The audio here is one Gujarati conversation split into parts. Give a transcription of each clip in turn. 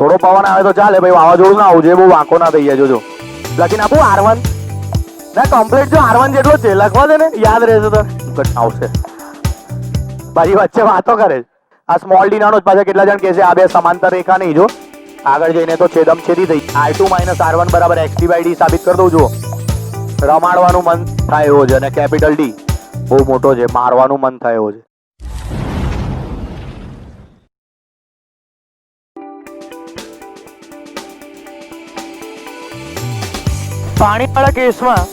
થોડો પવન આવે તો ચાલે ભાઈ, વાવાઝોડું ના આવવું જોઈએ, બહુ વાંકો ના થઈ જાય. જોજો લખીને આપું R1 ના કમ્પ્લીટ. જો R1 જેટલો છે લખવા દે ને, યાદ રહેશે તો આવશે. બાજી વચ્ચે વાતો કરે. આ સ્મોલ ડી નાનો પાછા કેટલા જણ કહે છે આ બે સમાંતર રેખા નહીં. જો આગળ જઈને તો છેદમછેદી થઈ. R2 - R1 બરાબર XD/D સાબિત કરી દઉં. જો રમાડવાનું મન થાય એવો છે, અને કેપિટલ D બહુ મોટો છે, મારવાનું મન થાય એવો છે. પાણીવાળા કેસમાં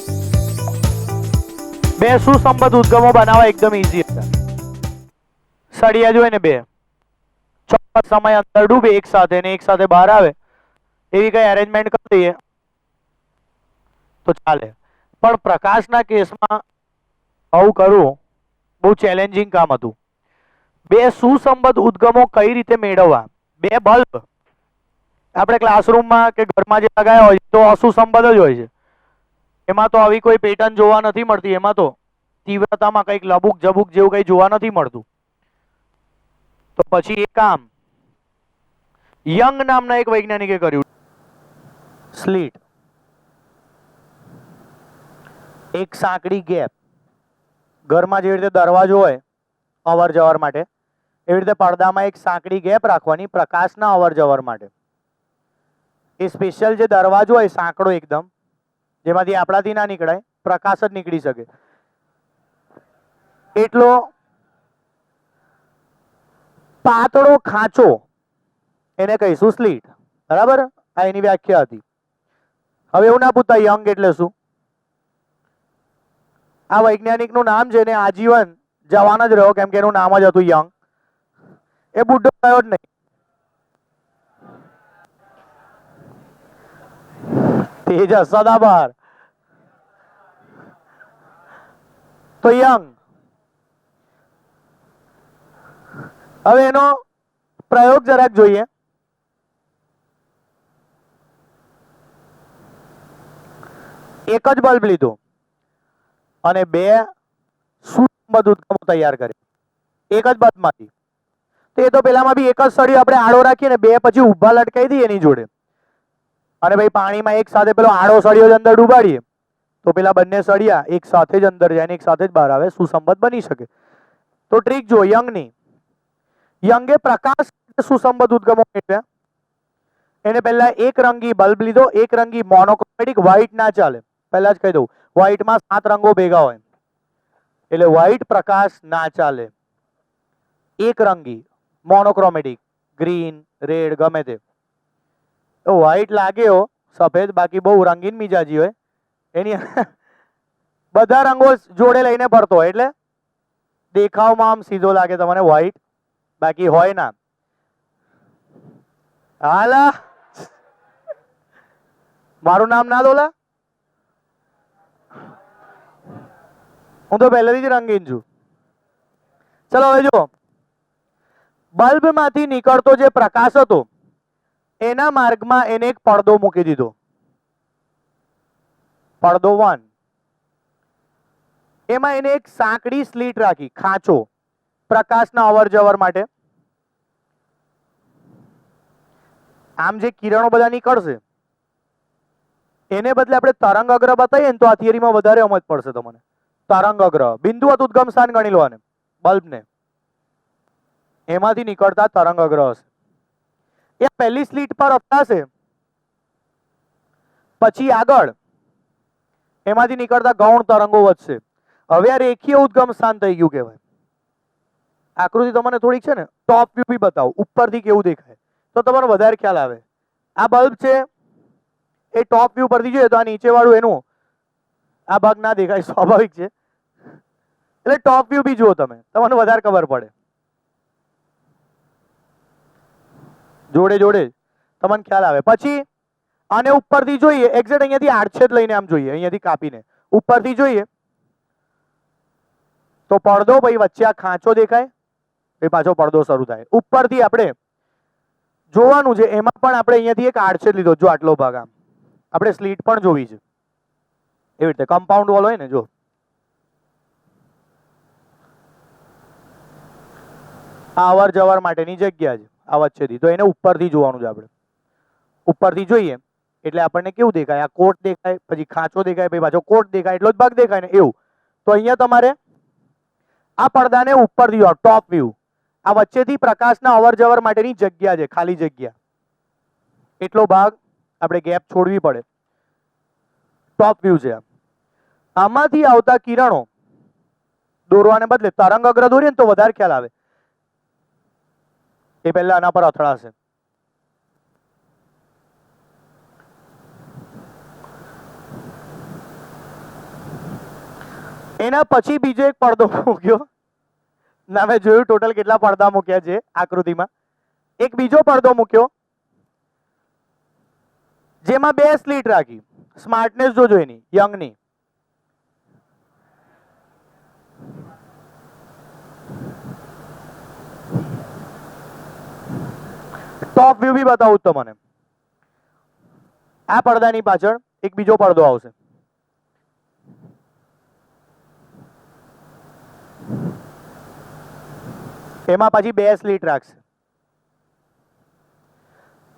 બે સુસંબદ્ધ ઉદ્ગમો બનાવવા એકદમ ઈઝી હતા. સળિયા જોઈ ને બે ચોક્કસ સમય અંદર ડૂબે એક સાથે ને એક સાથે બહાર આવે એવી કઈ અરેન્જમેન્ટ કરી દઈએ તો ચાલે. પણ પ્રકાશના કેસમાં આવું કરવું બહુ ચેલેન્જિંગ કામ હતું. બે સુસંબદ્ધ ઉદ્ગમો કઈ રીતે મેળવવા? બે બલ્બ આપણે ક્લાસરૂમમાં કે ઘરમાં જે લગાવ્યા હોય તો અસુસંબદ્ધ જ હોય છે. એમાં તો આવી કોઈ પેટર્ન જોવા નથી મળતી. એમાં તો તીવ્રતામાં કંઈક લબુક જબુક જેવું કંઈ જોવા નથી મળતું. તો પછી એ કામ યંગ નામના એક વૈજ્ઞાનિકે કર્યું. સ્લીટ, એક સાંકડી ગેપ, ઘરમાં જેવી રીતે દરવાજો હોય અવર જવર માટે, એવી રીતે પડદામાં એક સાંકડી ગેપ રાખવાની પ્રકાશના અવર જવર માટે. એ સ્પેશિયલ જે દરવાજો હોય સાંકડો એકદમ, જેમાંથી આપણાથી ના નીકળાય, પ્રકાશ જ નીકળી શકે એટલો પાતળો ખાંચો એને કહીશું સ્લીટ. બરાબર, આ એની વ્યાખ્યા હતી. હવે એવું ના પૂછતા યંગ એટલે શું. આ વૈજ્ઞાનિક નું નામ છે ને આજીવન જવાન જ રહ્યો, કેમ કે એનું નામ જ હતું યંગ. એ બુઢો થયો જ નહીં. તેજસ સદાબહાર તો યંગ. હવે એનો પ્રયોગ જરાક જોઈએ. એક જ બલ્બ લીધો અને બે સુસંબદ્ધ ઉદ્ગમો તૈયાર કરે એક જ બલ્બમાંથી. તો એ તો પેલામાં બી એક જ સળિયો આપણે આડો રાખીએ ને બે પછી ઊભા લટકાઈ દઈએ એની જોડે, અને ભાઈ પાણીમાં એક સાથે પેલો આડો સળિયો જ અંદર ડૂબાડીએ તો પેલા બંને સળિયા એક સાથે જ અંદર જાય ને એક સાથે જ બહાર આવે, સુસંબદ્ધ બની શકે. તો ટ્રીક જો યંગની. યંગે પ્રકાશ સુસંબદ્ધ ઉદ્ગમો મેળવ્યા. એને પહેલા એક રંગી બલ્બ લીધો, એક રંગી મોનોક્રોમેટિક. વ્હાઇટ ના ચાલે, પહેલા જ કહી દઉં. વ્હાઇટમાં 7 રંગો ભેગા હોય એટલે વ્હાઇટ પ્રકાશ ના ચાલે. એક રંગી મોનોક્રોમેટિક, ગ્રીન, રેડ, ગમે તે. તો વ્હાઇટ લાગ્યો સફેદ, બાકી બહુ રંગીન મિજાજી હોય એની બધા રંગો જોડે લઈને ફરતો હોય એટલે દેખાવમાં આમ સીધો લાગે તમને વ્હાઇટ, બાકી હોય ના. હાલા મારું નામ ના દોલા, હું તો પહેલેથી જ રંગીન છું. ચલો હવે જો, બલ્બ માંથી નીકળતો જે પ્રકાશ હતો એના માર્ગમાં એને એક પડદો મૂકી દીધો. પડદો 1. એમાં એને એક સાંકડી સ્લીટ રાખી, ખાંચો, પ્રકાશના અવર જવર માટે. આમ જે કિરણો બધા નીકળશે એને બદલે આપણે તરંગ અગ્ર બતાવીએ ને તો આ થિયરીમાં વધારે સમજ પડશે તમને. તરંગ અગ્ર બિંદુવત ઉદ્ગમ સ્થાન ગણી લો આને, બલ્બને. એમાંથી નીકળતા તરંગ અગ્ર હશે. એ પહેલી સ્લીટ પર અપનાશે, પછી આગળ એમાંથી નીકળતા ગૌણ તરંગો વધશે. હવે આ રેખીય ઉદ્ગમ સ્થાન થઈ ગયું કહેવાય. આકૃતિ તમને થોડીક છે ને ટોપ વ્યૂ બી બતાવું, ઉપરથી કેવું દેખાય તો તમને વધારે ખ્યાલ આવે. આ બલ્બ છે એ ટોપ વ્યૂ પરથી જોઈએ તો આ નીચે વાળું એનું આ ભાગ ના દેખાય, સ્વાભાવિક છે. એટલે ટોપ વ્યૂ બી જુઓ તમે, તમને વધારે ખબર પડે. જોડે જોડે તમને ખ્યાલ આવે. પછી આને ઉપરથી જોઈએ, એક્ઝેક્ટ અહીંયાથી આડછેદ લઈને આમ જોઈએ, અહીંયાથી કાપીને ઉપરથી જોઈએ તો પડદો, ભાઈ વચ્ચે આ ખાંચો દેખાય, એ પાછો પડદો શરૂ થાય. ઉપરથી આપણે જોવાનું છે, એમાં પણ આપણે અહીંયાથી એક આડછેદ લીધો. જો આટલો ભાગ આમ આપણે સ્લીટ પણ જોવી છે એવી રીતે, કમ્પાઉન્ડ વોલ હોય ને, જો આ અવર જવર માટેની જગ્યા છે આ વચ્ચેથી, તો એને ઉપરથી જોવાનું છે આપણે. ઉપરથી જોઈએ એટલે આપણને કેવું દેખાય? આ કોટ દેખાય, પછી ખાંચો દેખાય, પછી પાછો કોટ દેખાય, એટલો જ ભાગ દેખાય ને એવું. તો અહીંયા તમારે આ પડદાને ઉપરથી જોવા, ટોપ વ્યૂ. આ વચ્ચેથી પ્રકાશના અવર જવર માટેની જગ્યા છે, ખાલી જગ્યા. એટલો ભાગ આપણે ગેપ છોડવી પડે. ટોપ વ્યૂ છે. આમાંથી આવતા કિરણો દોરવાને બદલે તરંગ અગ્ર દોરીએ ને તો વધારે ખ્યાલ આવે. એ પહેલા આના પર અથડાશે. એના પછી બીજો એક પડદો મૂક્યો. ના, મેં જોયું ટોટલ કેટલા પડદા મૂક્યા છે આકૃતિમાં. એક બીજો પડદો મૂક્યો જેમાં 2 સ્લીટ રાખી. સ્માર્ટનેસ જોજો એની, યંગની. ટોપ વ્યૂ બી બતાવું તમને. આ પડદાની પાછળ એક બીજો પડદો આવશે. એમાં પછી 2 સ્લીટ રાખશે.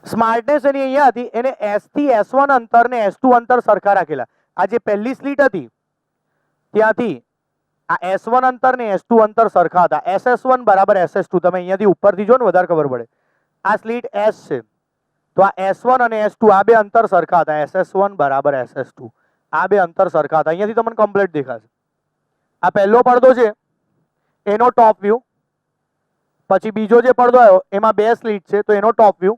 સ્માર્ટનેસ એની અહીંયા હતી, એને S થી S1 અંતર ને S2 અંતર સરખા રાખેલા. આ જે પહેલી સ્લીટ હતી ત્યાંથી આ S1 અંતર ને S2 અંતર સરખા હતા. SS1 બરાબર SS2. તમે અહીંયાથી ઉપરથી જો ને વધારે ખબર પડે. આ સ્લીટ S છે તો આ S1 અને S2 આ બે અંતર સરખા હતા. SS1 બરાબર SS2. આ બે અંતર સરખા હતા. અહીંયાથી તમને કમ્પ્લીટ દેખાશે. આ પહેલો પડદો છે એનો ટોપ વ્યૂ. પછી બીજો જે પડદો આવ્યો એમાં 2 સ્લીટ છે તો એનો ટોપ વ્યૂ.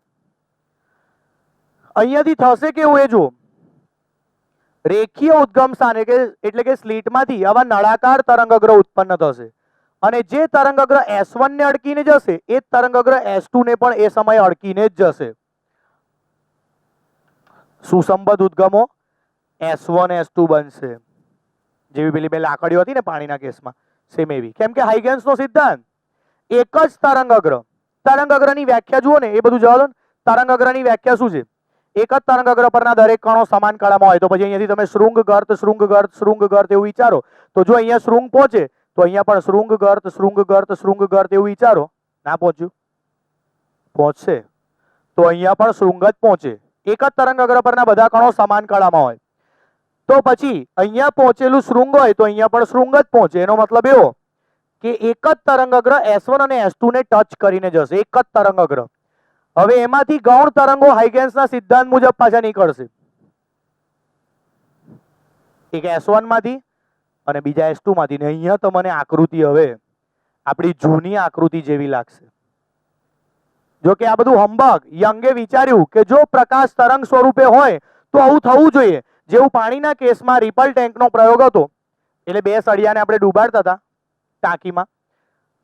અહીંયાથી થશે કેવું એ જુઓ. રેખીય ઉદ્ગમ સ્થાન એટલે કે સ્લીટમાંથી આવા નળાકાર તરંગઅગ્ર ઉત્પન્ન થશે અને જે તરંગઅગ્ર S1 ને અડકીને જશે એ જ તરંગઅગ્ર S2 ને પણ એ સમયે અડકીને જ જશે. સુસંબદ્ધ ઉદ્ગમો S1 S2 બનશે. જેવી પેલી બે લાકડીઓ હતી ને પાણીના કેસમાં, સેમ એવી. કેમ કે હાઇગેન્સનો સિદ્ધાંત એક જ તરંગઅગ્રની વ્યાખ્યા જુઓ ને, એ બધું જવા દો ને. તરંગઅગ્રની વ્યાખ્યા શું છે? એક જ તરંગઅગ્ર પરના દરેક કણો સમાન કળામાં હોય. તો પછી અહીંયાથી તમે શૃંગ ગર્ત શૃંગ ગર્ત શૃંગ ગર્ત એવું વિચારો તો જો અહીંયા શૃંગ પહોંચે તો અહીંયા પણ શૃંગ ગર્ત શૃંગ ગર્ત શૃંગ ગર્ત એવું વિચારો. ના પહોંચ્યું? પહોંચશે. તો અહીંયા પણ શૃંગ જ પહોંચે. એક જ તરંગઅગ્ર પરના બધા કણો સમાન કળામાં હોય તો પછી અહીંયા પહોંચેલું શૃંગ હોય તો અહીંયા પણ શૃંગ જ પહોંચે. એનો મતલબ એવો કે એક જ તરંગઅગ્ર S1 અને S2 ને ટચ કરીને જશે. એક જ તરંગઅગ્ર. હવે એમાંથી ગૌણ તરંગો હાઇગેન્સના સિદ્ધાંત મુજબ પાછા નીકળશે. એક S1 માંથી અને બીજા S2 માંથી. ને અહીંયા તો મને આકૃતિ હવે આપણી જૂની આકૃતિ જેવી લાગશે. જો કે આ બધું હંબગ. યંગે વિચાર્યું કે જો પ્રકાશ તરંગ સ્વરૂપે હોય તો આવું થવું જોઈએ. જેવું પાણીના કેસમાં રિપલ ટેન્કનો પ્રયોગ હતો, એટલે 2 સળિયાને આપણે ડૂબાડતા હતા ટાંકીમાં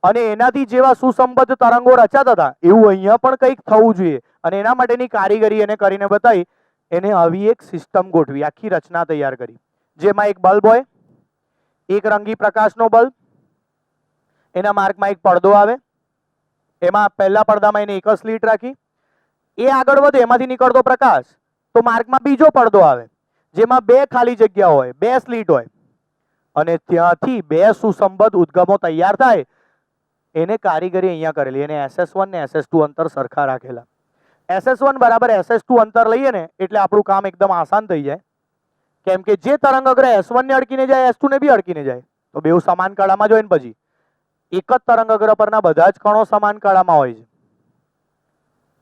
અને એનાથી જેવા સુસંબદ્ધ તરંગો રચાતા હતા એવું અહીંયા પણ કંઈક થવું જોઈએ. અને એના માટેની કારીગરી એને કરીને બતાવી. એને આવી એક સિસ્ટમ ગોઠવી, આખી રચના તૈયાર કરી, જેમાં એક બલ્બ હોય, એક રંગી પ્રકાશનો બલ્બ, એના માર્કમાં એક પડદો આવે, એમાં પહેલા પડદામાં એને એક જ સ્લીટ રાખી. એ આગળ વધે એમાંથી નીકળતો પ્રકાશ તો માર્કમાં બીજો પડદો આવે જેમાં 2 ખાલી જગ્યા હોય, 2 સ્લીટ હોય અને ત્યાંથી 2 સુસંબદ્ધ ઉદ્ગમો તૈયાર થાય. એને કારીગરી અહીંયા કરેલી. એને SS1 ને SS2 અંતર સરખા રાખેલા. SS1 બરાબર SS2 અંતર લઈએ ને એટલે આપણું કામ એકદમ આસાન થઈ જાય. કેમ કે જે તરંગઅગ્ર S1 ને અડકીને જાય S2 ને બી અડકીને જાય તો બેઉ સમાન કળામાં જ હોય ને. પછી એક જ તરંગઅગ્ર પરના બધા જ કણો સમાન કળામાં હોય છે.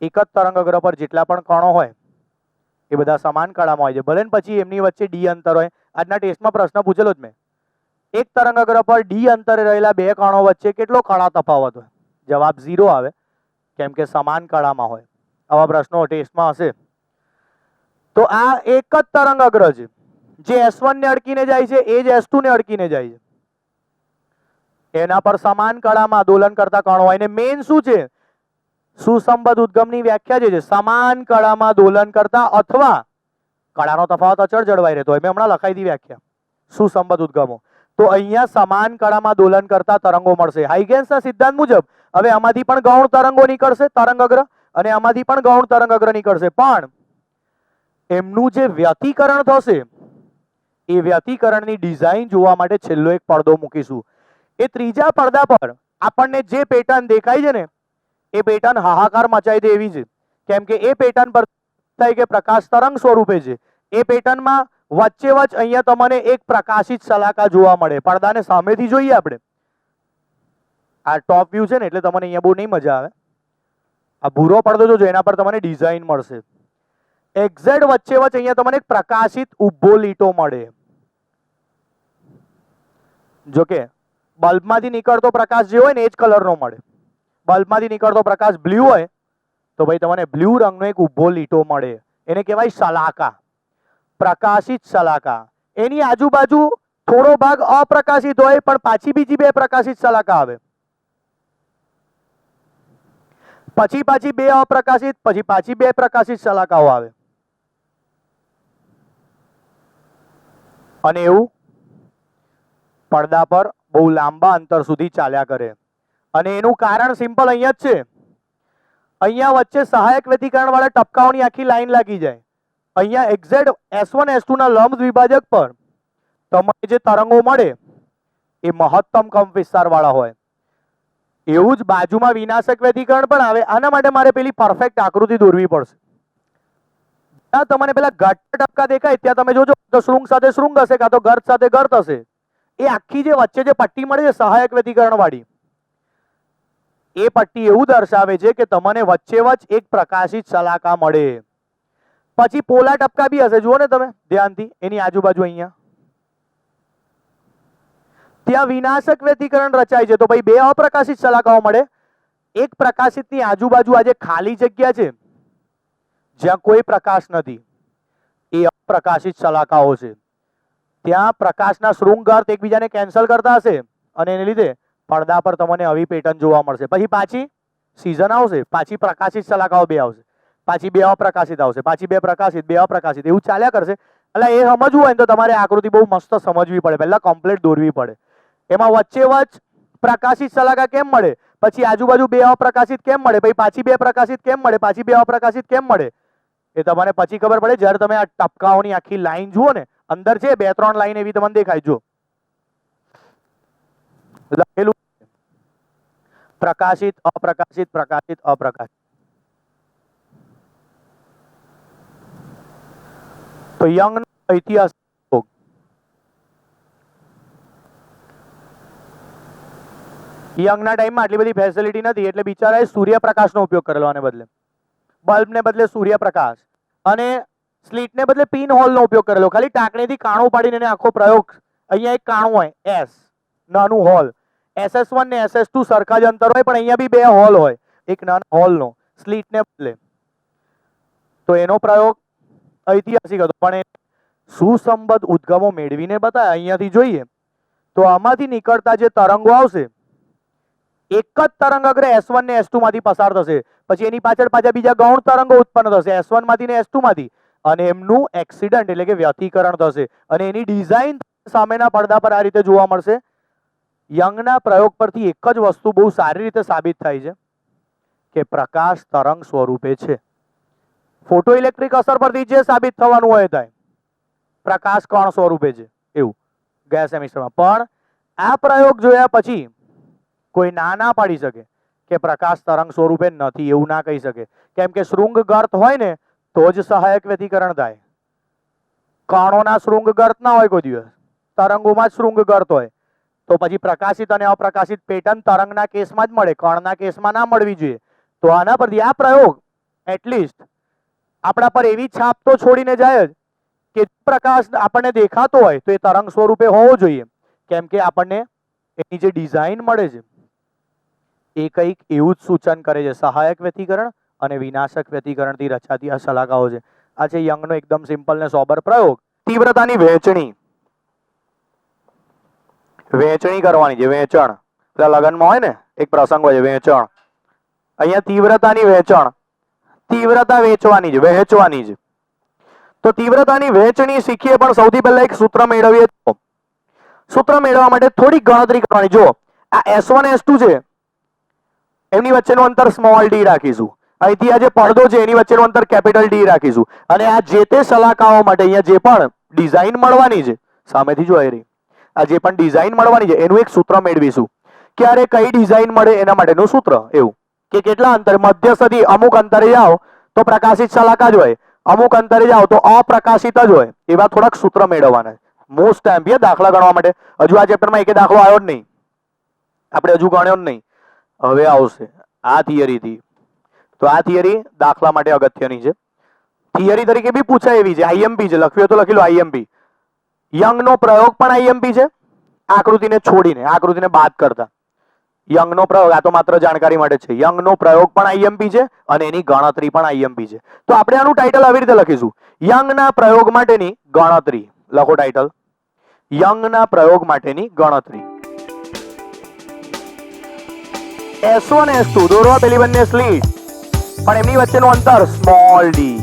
એક જ તરંગઅગ્ર પર જેટલા પણ કણો હોય એ બધા સમાન કળામાં હોય છે. ભલે ને પછી એમની વચ્ચે D અંતર હોય. આજના ટેસ્ટમાં પ્રશ્ન પૂછેલો જ મેં. એક તરંગઅગ્ર પર D અંતરે રહેલા 2 કણો વચ્ચે કેટલો કળા તફાવત હોય? જવાબ 0 આવે, કેમ કે સમાન કળામાં હોય. આવા પ્રશ્નો ટેસ્ટમાં હશે. તો આ એક જ તરંગઅગ્ર છે. જે S1 ને અડકીને જાય છે એ જ S2 ને અડકીને જાય છે. એના પર સમાન કળામાં દોલન કરતા કણો હોય. ને મેઇન શું છે? સુસંબદ્ધ ઉદ્ગમની વ્યાખ્યા જે છે સમાન કળામાં દોલન કરતા અથવા કળાનો તફાવત અચળ જળવાઈ રહેતો હોય. મેં હમણાં લખાઈ દી વ્યાખ્યા. સુસંબદ્ધ ઉદ્ગમો. તો અહીંયા સમાન કળામાં દોલન કરતા તરંગો મળશે. હાઇગેન્સના સિદ્ધાંત મુજબ હવે આમાંથી પણ ગૌણ તરંગો નીકળશે, તરંગઅગ્ર, અને આમાંથી પણ ગૌણ તરંગઅગ્ર નીકળશે. પણ એમનું જે વ્યતિકરણ થશે એ વ્યતિકરણની ડિઝાઇન જોવા માટે છેલ્લો એક પડદો મૂકીશું. એ ત્રીજા પડદા પર આપણને જે પેટર્ન દેખાય છે ને એ પેટર્ન હાહાકાર મચાઈ દે એવી છે. કેમ કે એ પેટર્ન પર થાય કે પ્રકાશ તરંગ સ્વરૂપે છે. એ પેટર્નમાં વચ્ચે વચ્ચ અહીંયા તમને એક પ્રકાશિત શલાકા જોવા મળે. પડદાને સામેથી જોઈએ આપણે. આ ટોપ વ્યૂ છે ને એટલે તમને અહીંયા બહુ નહીં મજા આવે. આ ભૂરો પડદો જોજો, એના પર તમને ડિઝાઇન મળશે. એક્ઝેક્ટ વચ્ચે વચ્ચ અહીંયા તમને એક પ્રકાશિત ઉભો લીટો મળે. જોકે બલ્બમાંથી નીકળતો પ્રકાશ જે હોય ને એ જ કલરનો મળે. બલ્બમાંથી નીકળતો પ્રકાશ બ્લુ હોય તો ભાઈ તમને બ્લુ રંગનો એક ઉભો લીટો મળે. એને કહેવાય શલાકા, પ્રકાશિત શલાકા. એની આજુબાજુ થોડો ભાગ અપ્રકાશિત હોય પણ પાછી બીજી બે પ્રકાશિત શલાકા આવે. પાછી બે અપ્રકાશિત, પછી પાછી બે પ્રકાશિત શલાકાઓ આવે. અને એવું પડદા પર બહુ લાંબા અંતર સુધી ચાલ્યા કરે. અને એનું કારણ સિમ્પલ અહીંયા જ છે. અહીંયા વચ્ચે સહાયક વ્યતિકરણ વાળા ટપકાઓની આખી લાઈન લાગી જાય. અહીંયા એક્ઝેક્ટ S1 S2 ના લંબ દ્વિભાજક પર તમને જે તરંગો મળે એ મહત્તમ કંપ વિસ્તાર વાળા હોય. એવું જ બાજુમાં વિનાશક વ્યતિકરણ પણ આવે. આના માટે મારે પેલી પરફેક્ટ આકૃતિ દોરવી પડશે. ત્યાં તમને પેલા ઘટ્ટ ટપકા દેખાય ત્યાં તમે જોજો તો શૃંગ સાથે શૃંગ હશે, કાં તો ગર્ત સાથે ગર્ત હશે. એ આખી જે વચ્ચે જે પટ્ટી મળે છે સહાયક વ્યતિકરણ વાળી, એ પટ્ટી એવું દર્શાવે છે કે તમને વચ્ચે વચ્ચ એક પ્રકાશિત શલાકા મળે. પછી પોલા ટપકા બી હશે, જુઓ ને તમે ધ્યાનથી એની આજુબાજુ અહીંયા. ત્યાં વિનાશક વ્યતિકરણ રચાય છે તો ભાઈ બે અપ્રકાશિત શલાકાઓ મળે. એક પ્રકાશિતની આજુબાજુ આ જે ખાલી જગ્યા છે જ્યાં કોઈ પ્રકાશ નથી એ અપ્રકાશિત શલાકાઓ છે. ત્યાં પ્રકાશના શૃંગ અર્થ એકબીજાને કેન્સલ કરતા હશે અને એને લીધે પડદા પર તમને આવી પેટર્ન જોવા મળશે. પછી પાછી સિઝન આવશે, પાછી પ્રકાશિત શલાકાઓ બે આવશે, પાછી બે અપ્રકાશિત આવશે, પાછી બે પ્રકાશિત, બે અપ્રકાશિત, એવું ચાલ્યા કરશે. એટલે એ સમજવું હોય ને તો તમારે આકૃતિ બહુ મસ્ત સમજવી પડે, પહેલા કમ્પ્લીટ દોરવી પડે. એમાં વચ્ચે વચ્ચ પ્રકાશિત શલાકા કેમ મળે, પછી આજુબાજુ બે અપ્રકાશિત કેમ મળે, પછી પાછી બે પ્રકાશિત કેમ મળે, પાછી બે અપ્રકાશિત કેમ મળે, એ તમને પછી ખબર પડે જ્યારે તમે આ ટપકાઓની આખી લાઈન જુઓ ને. અંદર છે 2-3 લાઈન એવી તમને દેખાય. જો લખેલું પ્રકાશિત અપ્રકાશિત, પ્રકાશિત અપ્રકાશિત. તો યંગ ઇતિહાસ યંગના ટાઈમમાં આટલી બધી ફેસિલિટી નથી એટલે બિચારાએ સૂર્યપ્રકાશનો ઉપયોગ કરેલો. આને બદલે બલ્બને બદલે સૂર્યપ્રકાશ અને સ્લીટને બદલે પિન હોલનો ઉપયોગ કરેલો. ખાલી ટાંકણીથી કાણું પાડીને એને આખો પ્રયોગ. અહીંયા એક કાણું હોય S, નાનું હોલ. SS1 ને SS2 સરખા જ અંતર હોય પણ અહીંયા બી બે હોલ હોય, એક નાનો હોલનો સ્લીટને બદલે. તો એનો પ્રયોગ ઐતિહાસિક હતો પણ સુસંબદ્ધ ઉદ્ગમો મેળવીને બતાવ્યા. અહીંયાથી જોઈએ તો આમાંથી નીકળતા જે તરંગો આવશે એક જ તરંગ અગ્ર S1 ને S2 માંથી પસાર થશે, પછી એની પાછળ પાછા બીજા ગૌણ તરંગો ઉત્પન્ન થશે S1 માંથી ને S2 માંથી, અને એમનું એક્સિડન્ટ એટલે કે વ્યતિકરણ થશે અને એની ડિઝાઇન સામેના પડદા પર આ રીતે જોવા મળશે. યંગના પ્રયોગ પરથી એક જ વસ્તુ બહુ સારી રીતે સાબિત થાય છે કે પ્રકાશ તરંગ સ્વરૂપે છે. ફોટો ઇલેક્ટ્રિક અસર પરથી જે સાબિત થવાનું હોય થાય, પ્રકાશ કણ સ્વરૂપે છે એવું ગયા સેમિસ્ટરમાં. પણ આ પ્રયોગ જોયા પછી કોઈ ના પાડી શકે કે પ્રકાશ તરંગ સ્વરૂપે નથી, એવું ના કહી શકે. કેમ કે શૃંગ ગર્ત હોય ને તો જ સહાયક વ્યતિકરણ થાય. કણોના શૃંગ ગર્ત ના હોય કોઈ દિવસ, તરંગોમાં જ શૃંગ ગર્ત હોય. તો પછી પ્રકાશિત અને અપ્રકાશિત પેટર્ન તરંગના કેસમાં જ મળે, કણના કેસમાં ના મળવી જોઈએ. તો આના પરથી આ પ્રયોગ એટલીસ્ટ આપણા પર એવી છાપ તો છોડીને જાય જ કે પ્રકાશ આપણને દેખાતો હોય તો એ તરંગ સ્વરૂપે હોવો જોઈએ. કેમ કે આપણને એની જે ડિઝાઇન મળે છે એ કંઈક એવું જ સૂચન કરે છે. સહાયક વ્યતિકરણ અને વિનાશક વ્યતિકરણથી રચાતી આ શલાકાઓ છે. આ છે યંગનો એકદમ સિમ્પલ ને સોબર પ્રયોગ. તીવ્રતાની વહેંચણી કરવાની છે. વહેંચણ પેલા લગ્નમાં હોય ને એક પ્રસંગ હોય છે વહેંચણ. અહીંયા તીવ્રતાની વહેંચણ, તીવ્રતા વેચવાની છે, વહેંચવાની છે. તો તીવ્રતાની વહેંચણી શીખીએ પણ સૌથી પહેલા એક સૂત્ર મેળવીએ. સૂત્ર મેળવવા માટે થોડી ગણતરી કરવાની. જો આ S1 S2 છે એમની વચ્ચેનું અંતર સ્મોલ d રાખીશું. અહીંથી આ જે પડદો છે એની વચ્ચેનું અંતર કેપિટલ D રાખીશું. અને આ જે તે શલાકાઓ માટે અહીંયા જે પણ ડિઝાઇન મળવાની છે સામેથી જોઈ રહી, આ જે પણ ડિઝાઇન મળવાની છે એનું એક સૂત્ર મેળવીશું. ક્યારે કઈ ડિઝાઇન મળે એના માટેનું સૂત્ર એવું કે કેટલા અંતર, મધ્ય સુધી અમુક અંતરે જાઓ તો પ્રકાશિત શલાકા જ હોય, અમુક અંતરે જાઓ તો અપ્રકાશિત જ હોય એવા થોડાક સૂત્ર મેળવવાના. મોસ્ટ ટાઈમ દાખલા ગણવા માટે. હજુ આ ચેપ્ટરમાં એક દાખલો આવ્યો જ નહીં, આપણે હજુ ગણ્યો જ નહીં, હવે આવશે આ થિયરીથી. તો આ થિયરી દાખલા માટે અગત્યની છે. થિયરી તરીકે બી પૂછાય એવી છે, આઈએમપી છે, લખ્યું તો લખી લો આઈએમપી. યંગનો પ્રયોગ પણ આઈએમપી છે, આકૃતિને છોડીને, આકૃતિને બાદ કરતા. યંગનો પ્રયોગ આ તો માત્ર જાણકારી માટે છે. યંગનો પ્રયોગ પણ આઈએમપી છે અને એની ગણતરી પણ આઈએમપી છે. તો આપણે આનું ટાઇટલ આવી રીતે લખીશું, યંગના પ્રયોગ માટેની ગણતરી. લખો ટાઇટલ, યંગના પ્રયોગ માટેની ગણતરી. S1 S2 દોરવા પેલી બંને સ્લીટ, પણ એમની વચ્ચેનું અંતર સ્મોલ ડી.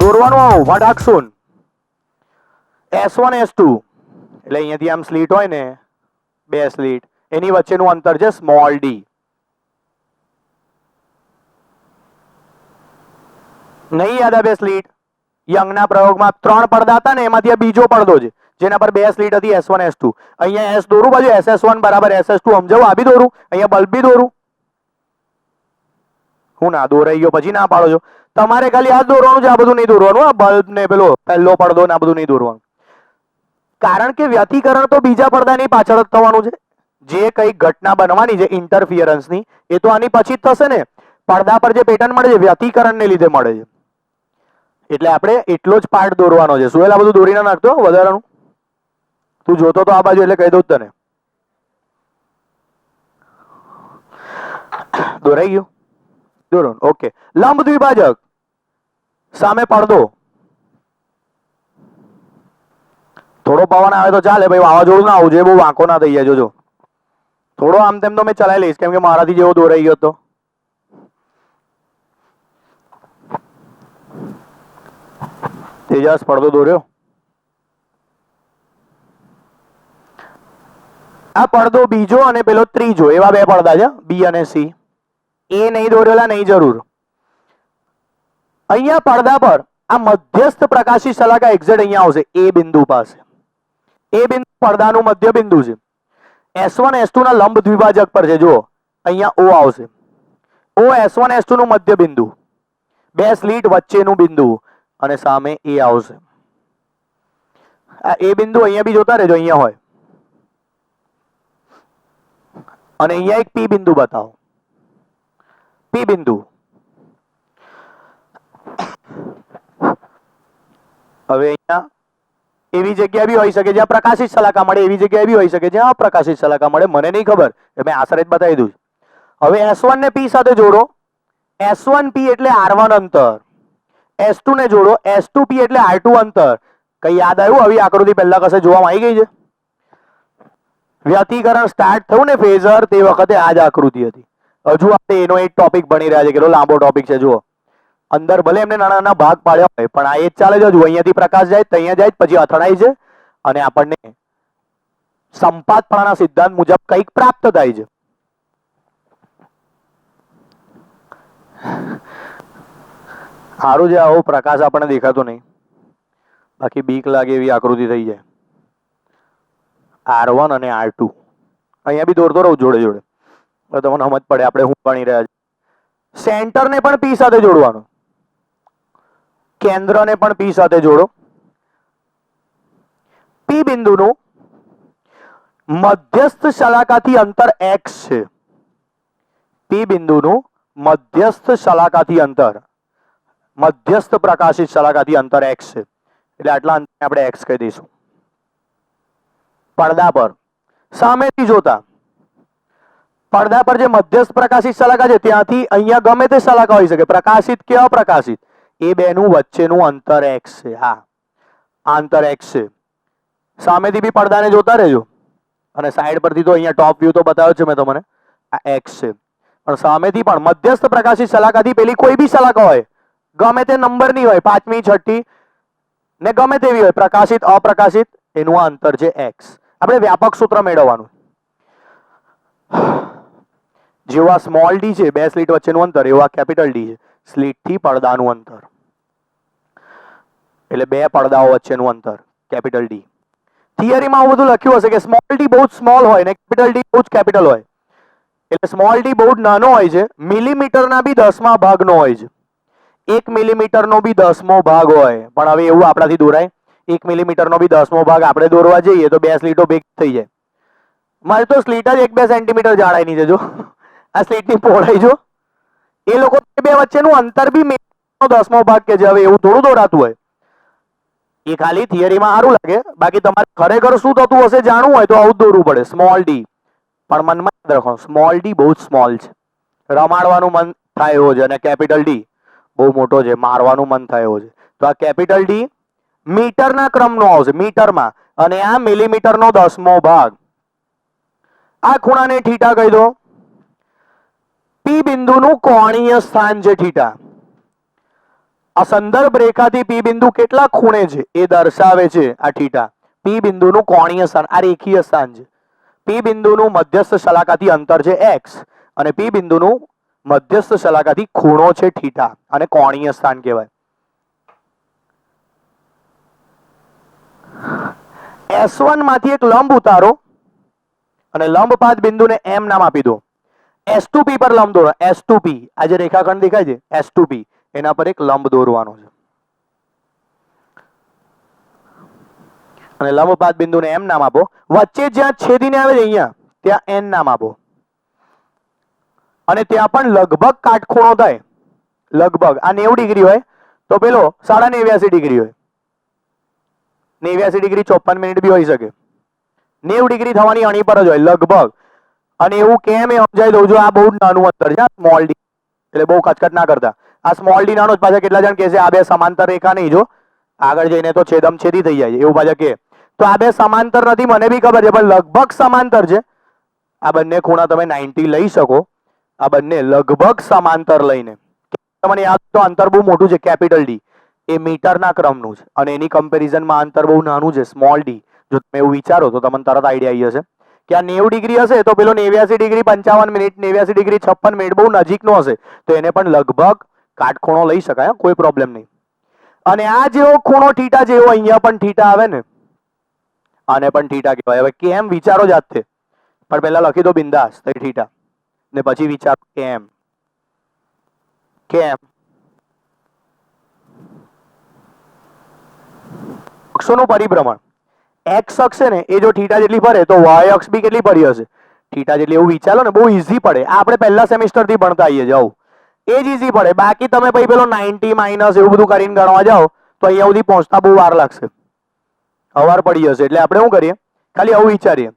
દોરવાનું આવું વડાક્ષુન S1 S2 એટલે અહીંયાથી આમ સ્લીટ હોય ને, બે સ્લીટ, એની વચ્ચેનું અંતર છે સ્મોલ ડી. નહીં યાદ આ બે સ્લીટ? યંગના પ્રયોગમાં 3 પડદા હતા ને, એમાંથી આ બીજો પડદો છે જેના પર 2 સ્લીટ હતી S1 S2. અહીંયા S દોરું, બાજુ SS1 બરાબર SS2 સમજાવું, આ બી દોરું, અહીંયા બલ્બ બી દોરું. હું ના દોરાઈ ગયો પછી ના પાડો છો. તમારે ખાલી આ દોરવાનું છે, આ બધું નહીં દોરવાનું. આ બલ્બ ને પેલો પહેલો પડદો ને આ બધું નહીં દોરવાનું, કારણ કે વ્યતિકરણ તો બીજા પડદાની પાછળ જ થવાનું છે. જે કઈ ઘટના બનવાની છે ઇન્ટરફિયરન્સની, એ તો આની પછી જ થશે ને. પડદા પર જે પેટર્ન મળે છે વ્યતિકરણને લીધે મળે છે, એટલે આપણે એટલો જ પાર્ટ દોરવાનો છે. સુહેલ આ બધું દોરી ના નાખતો વધારાનું, તું જોતો તો આ બાજુ એટલે કહી દઉં તને. દોરાઈ ગયું? દોરો. ઓકે. લંબ દ્વિભાજક, સામે પડદો. થોડો પવન આવે તો ચાલે ભાઈ, વાવાઝોડું ના આવું જોઈએ, બહુ વાંકો ના થઈ જાય. જોજો થોડો આમ તેમ તો મેં ચલાવી લઈશ, કેમ કે મારાથી જેવો દોરાઈ ગયો તો. તેજસ પડદો દોર્યો. આ પડદો બીજો અને પેલો ત્રીજો, એવા બે પડદા છે, બી અને સી. એ નહીં દોરેલા, નહીં જરૂર. અહીંયા પડદા પર આ મધ્યસ્થ પ્રકાશી શલાકા એક્ઝેક્ટ અહીંયા આવશે એ બિંદુ પાસે. એ બિંદુ પડદાનું મધ્ય બિંદુ છે. S1 S2 ના લંબ દ્વિભાજક પર છે. જુઓ અહીંયા O આવશે. O S1 S2 નું મધ્ય બિંદુ, બે સ્લીટ વચ્ચેનું બિંદુ, અને સામે એ આવશે. આ એ બિંદુ અહીંયા બી જોતા રહેજો, અહીંયા હોય. અને અહીંયા એક P બિંદુ બતાવો, P બિંદુ. હવે અહીંયા એવી જગ્યા બી હોઈ શકે જ્યાં પ્રકાશિત શલાકા મળે, એવી જગ્યા બી હોઈ શકે જ્યાં અપ્રકાશિત શલાકા મળે. મને નહીં ખબર, મેં આશરે જ બતાવી દઉં. હવે S1 ને P સાથે જોડો, S1P એટલે R1 અંતર. S2 ને જોડો, S2P એટલે R2 અંતર. કઈ યાદ આવ્યું? આવી આકૃતિ પહેલા કશે જોવામાં આવી ગઈ છે? વ્યતિકરણ સ્ટાર્ટ થયું ને ફેઝર, તે વખતે આ જ આકૃતિ હતી. હજુ આપણે એનો એક ટોપિક ભણી રહ્યા છે, કેટલો લાંબો ટોપિક છે. જુઓ અંદર ભલે એમને નાના નાના ભાગ પાડ્યા હોય, પણ આ એ જ ચાલે છે. હજુ અહીંયાથી પ્રકાશ જાય, અહીંયા જાય, પછી અથડાય છે, અને આપણને સંપાતપણાના સિદ્ધાંત મુજબ કંઈક પ્રાપ્ત થાય છે. સારું છે, આવો પ્રકાશ આપણને દેખાતો નહીં, બાકી બીક લાગે એવી આકૃતિ થઈ જાય. R1 અને R2 અહીંયા બી દોરતો રહું જોડે જોડે, તમને સમજ પડે આપણે શું ભણી રહ્યા છીએ. સેન્ટરને પણ P સાથે જોડવાનું, કેન્દ્રને પણ P સાથે જોડો. P બિંદુનું મધ્યસ્થ શલાકાથી અંતર x છે. P બિંદુનું મધ્યસ્થ શલાકાથી અંતર, મધ્યસ્થ પ્રકાશિત શલાકાથી અંતર x છે, એટલે આટલા અંતરને આપણે x કહી દઈશું. પડદા પર સામેથી જોતા, પડદા પર જે મધ્યસ્થ પ્રકાશિત શલાકા છે ત્યાંથી અહીંયા ગમે તે શલાકા હોઈ શકે, પ્રકાશિત કે અપ્રકાશિત, એ બેનું વચ્ચેનું અંતર x છે. હા, અંતર x છે. સામેથી બી પડદાને જોતા રહેજો, અને સાઈડ પરથી તો અહીંયા ટોપ વ્યૂ તો બતાવ્યો છે મેં તમને, આ x છે. પણ સામેથી પણ મધ્યસ્થ પ્રકાશિત શલાકાથી પેલી કોઈ બી શલાકા હોય, ગમે તે નંબરની હોય, 5મી 6ઠી ને ગમે તેવી હોય, પ્રકાશિત અપ્રકાશિત, એનું આ અંતર છે x. આપણે વ્યાપક સૂત્ર મેળવવાનું. જેવા સ્મોલ ડી છે, બે સ્લીટ વચ્ચેનું અંતર, એવા કેપિટલ ડી છે, સ્લીટ થી પડદાનું અંતર, એટલે બે પડદાઓ વચ્ચેનું અંતર, કેપિટલ ડી. થિયરીમાં આવું બધું લખ્યું હશે કે સ્મોલ ડી બહુ સ્મોલ હોય ને કેપિટલ ડી બહુ કેપિટલ હોય. એટલે સ્મોલ ડી બહુ નાનો હોય છે, મિલીમીટરના બી 10મા ભાગનો હોય છે. 1 મિલીમીટરનો બી 10મો ભાગ હોય, પણ હવે એવું આપણાથી દોરાય? 1 મિલીમીટરનો બી 10મો ભાગ આપણે દોરવા જઈએ તો 2 સ્લીટો ભેગી થઈ જાય. મારે તો સ્લીટ જ 1-2 સેન્ટીમીટર જાડાઈની છે. જો આ સ્લીટની પહોળાઈ જો, એ લોકો બે વચ્ચેનું અંતર બી મિલીમીટરનો 10મો ભાગ કે છે. હવે એવું થોડું દોરાતું હોય. એ ખાલી થિયરીમાં સારું લાગે, બાકી તમારે ખરેખર શું થતું હશે જાણવું હોય તો આવું દોરવું પડે, સ્મોલ ડી. પણ મનમાં યાદ રાખો, સ્મોલ ડી બહુ જ સ્મોલ છે, રમાડવાનું મન થાય એવો છે, અને કેપિટલ ડી બહુ મોટો છે, મારવાનું મન થાય એવો છે. તો આ કેપિટલ ડી મીટરના ક્રમનો આવશે, મીટરમાં, અને આ મિલીમીટરનો 10મો ભાગ. આ ખૂણાને થીટા કહી દો. પી બિંદુનું કોણીય સ્થાન છે થીટા. આ સંદર્ભ રેખાથી પી બિંદુ કેટલા ખૂણે છે એ દર્શાવે છે આ થીટા. પી બિંદુનું કોણીય સ્થાન, આ રેખીય સ્થાન છે. પી બિંદુનું મધ્યસ્થ શલાકાથી અંતર છે x, અને પી બિંદુનું મધ્યસ્થ શલાકાથી ખૂણો છે થીટા, અને કોણીય સ્થાન કહેવાય. S1 માંથી એક લંબ ઉતારો અને લંબપાત બિંદુને M નામ આપી દો. S2P પર લંબ દોરો. S2P, આ જે રેખાખંડ દેખાય છે S2P, એના પર એક લંબ દોરવાનો છે, અને લંબપાત બિંદુને M નામ આપો. વચ્ચે જ્યાં છેદીને આવે છે અહીંયા, ત્યાં N નામ આપો, અને ત્યાં પણ લગભગ કાટખૂણો થાય. લગભગ આ 90 ડિગ્રી હોય તો પેલો 89.5 ડિગ્રી હોય. 89 ડિગ્રી 54 મિનિટ બી હોઈ શકે. 90 ડિગ્રી થવાની અણી પર જ હોય લગભગ. અને એવું કેમ એ સમજાઈ દઉં છું, આ બહુ નાનું અંતર છે, સ્મોલ ડી, એટલે બહુ કચકચ ના કરતા. આ સ્મોલ ડી નાનો જ, પાછા કેટલા જણ કહે છે આ બે સમાંતર રેખા નહીં, જો આગળ જઈને તો છેદમ છેદી થઈ જાય એવું પાછા કે. તો આ બે સમાંતર નથી, મને બી ખબર છે, પણ લગભગ સમાંતર છે. આ બંને ખૂણા તમે 90 લઈ શકો, આ બંને લગભગ સમાંતર લઈને. તમને યાદ તો અંતર બહુ મોટું છે, કેપિટલ ડી, એ મીટરના ક્રમનું છે, અને એની કમ્પેરિઝનમાં અંતર બહુ નાનું છે, સ્મોલ ડી. જો તમે એવું વિચારો તો તમને તરત આઈડિયા આવી જશે કે આ 90 ડિગ્રી હશે તો પેલો 89 ડિગ્રી 55 મિનિટ, 89 ડિગ્રી 56 મિનિટ બહુ નજીકનો હશે, તો એને પણ લગભગ કાટખૂણો લઈ શકાય, કોઈ પ્રોબ્લેમ નહીં. અને આ જેવો ખૂણો થીટા જેવો અહીંયા પણ થીટા આવે ને, આને પણ થીટા કહેવાય. હવે કેમ વિચારો જાતે, પણ પહેલા લખી દો બિંદાસ થીટા, ને પછી વિચારો કેમ. કેમ? અક્ષોનું પરિભ્રમણ. એક્સ અક્ષ છે ને એ જો થીટા જેટલી ફરે તો વાય અક્ષ બી કેટલી ફરી હશે? થીટા જેટલી. એવું વિચારો ને, બહુ ઈઝી પડે. આ આપણે પહેલા સેમિસ્ટર થી ભણતા આવીએ જાઓ, એ જ ઈઝી પડે. બાકી તમે પછી પેલો 90 માઇનસ એવું બધું કરીને ગણવા જાઓ તો અહીંયા સુધી પહોંચતા બહુ વાર લાગશે, હવાર પડી જશે. એટલે આપણે શું કરીએ, ખાલી આવું વિચારીએ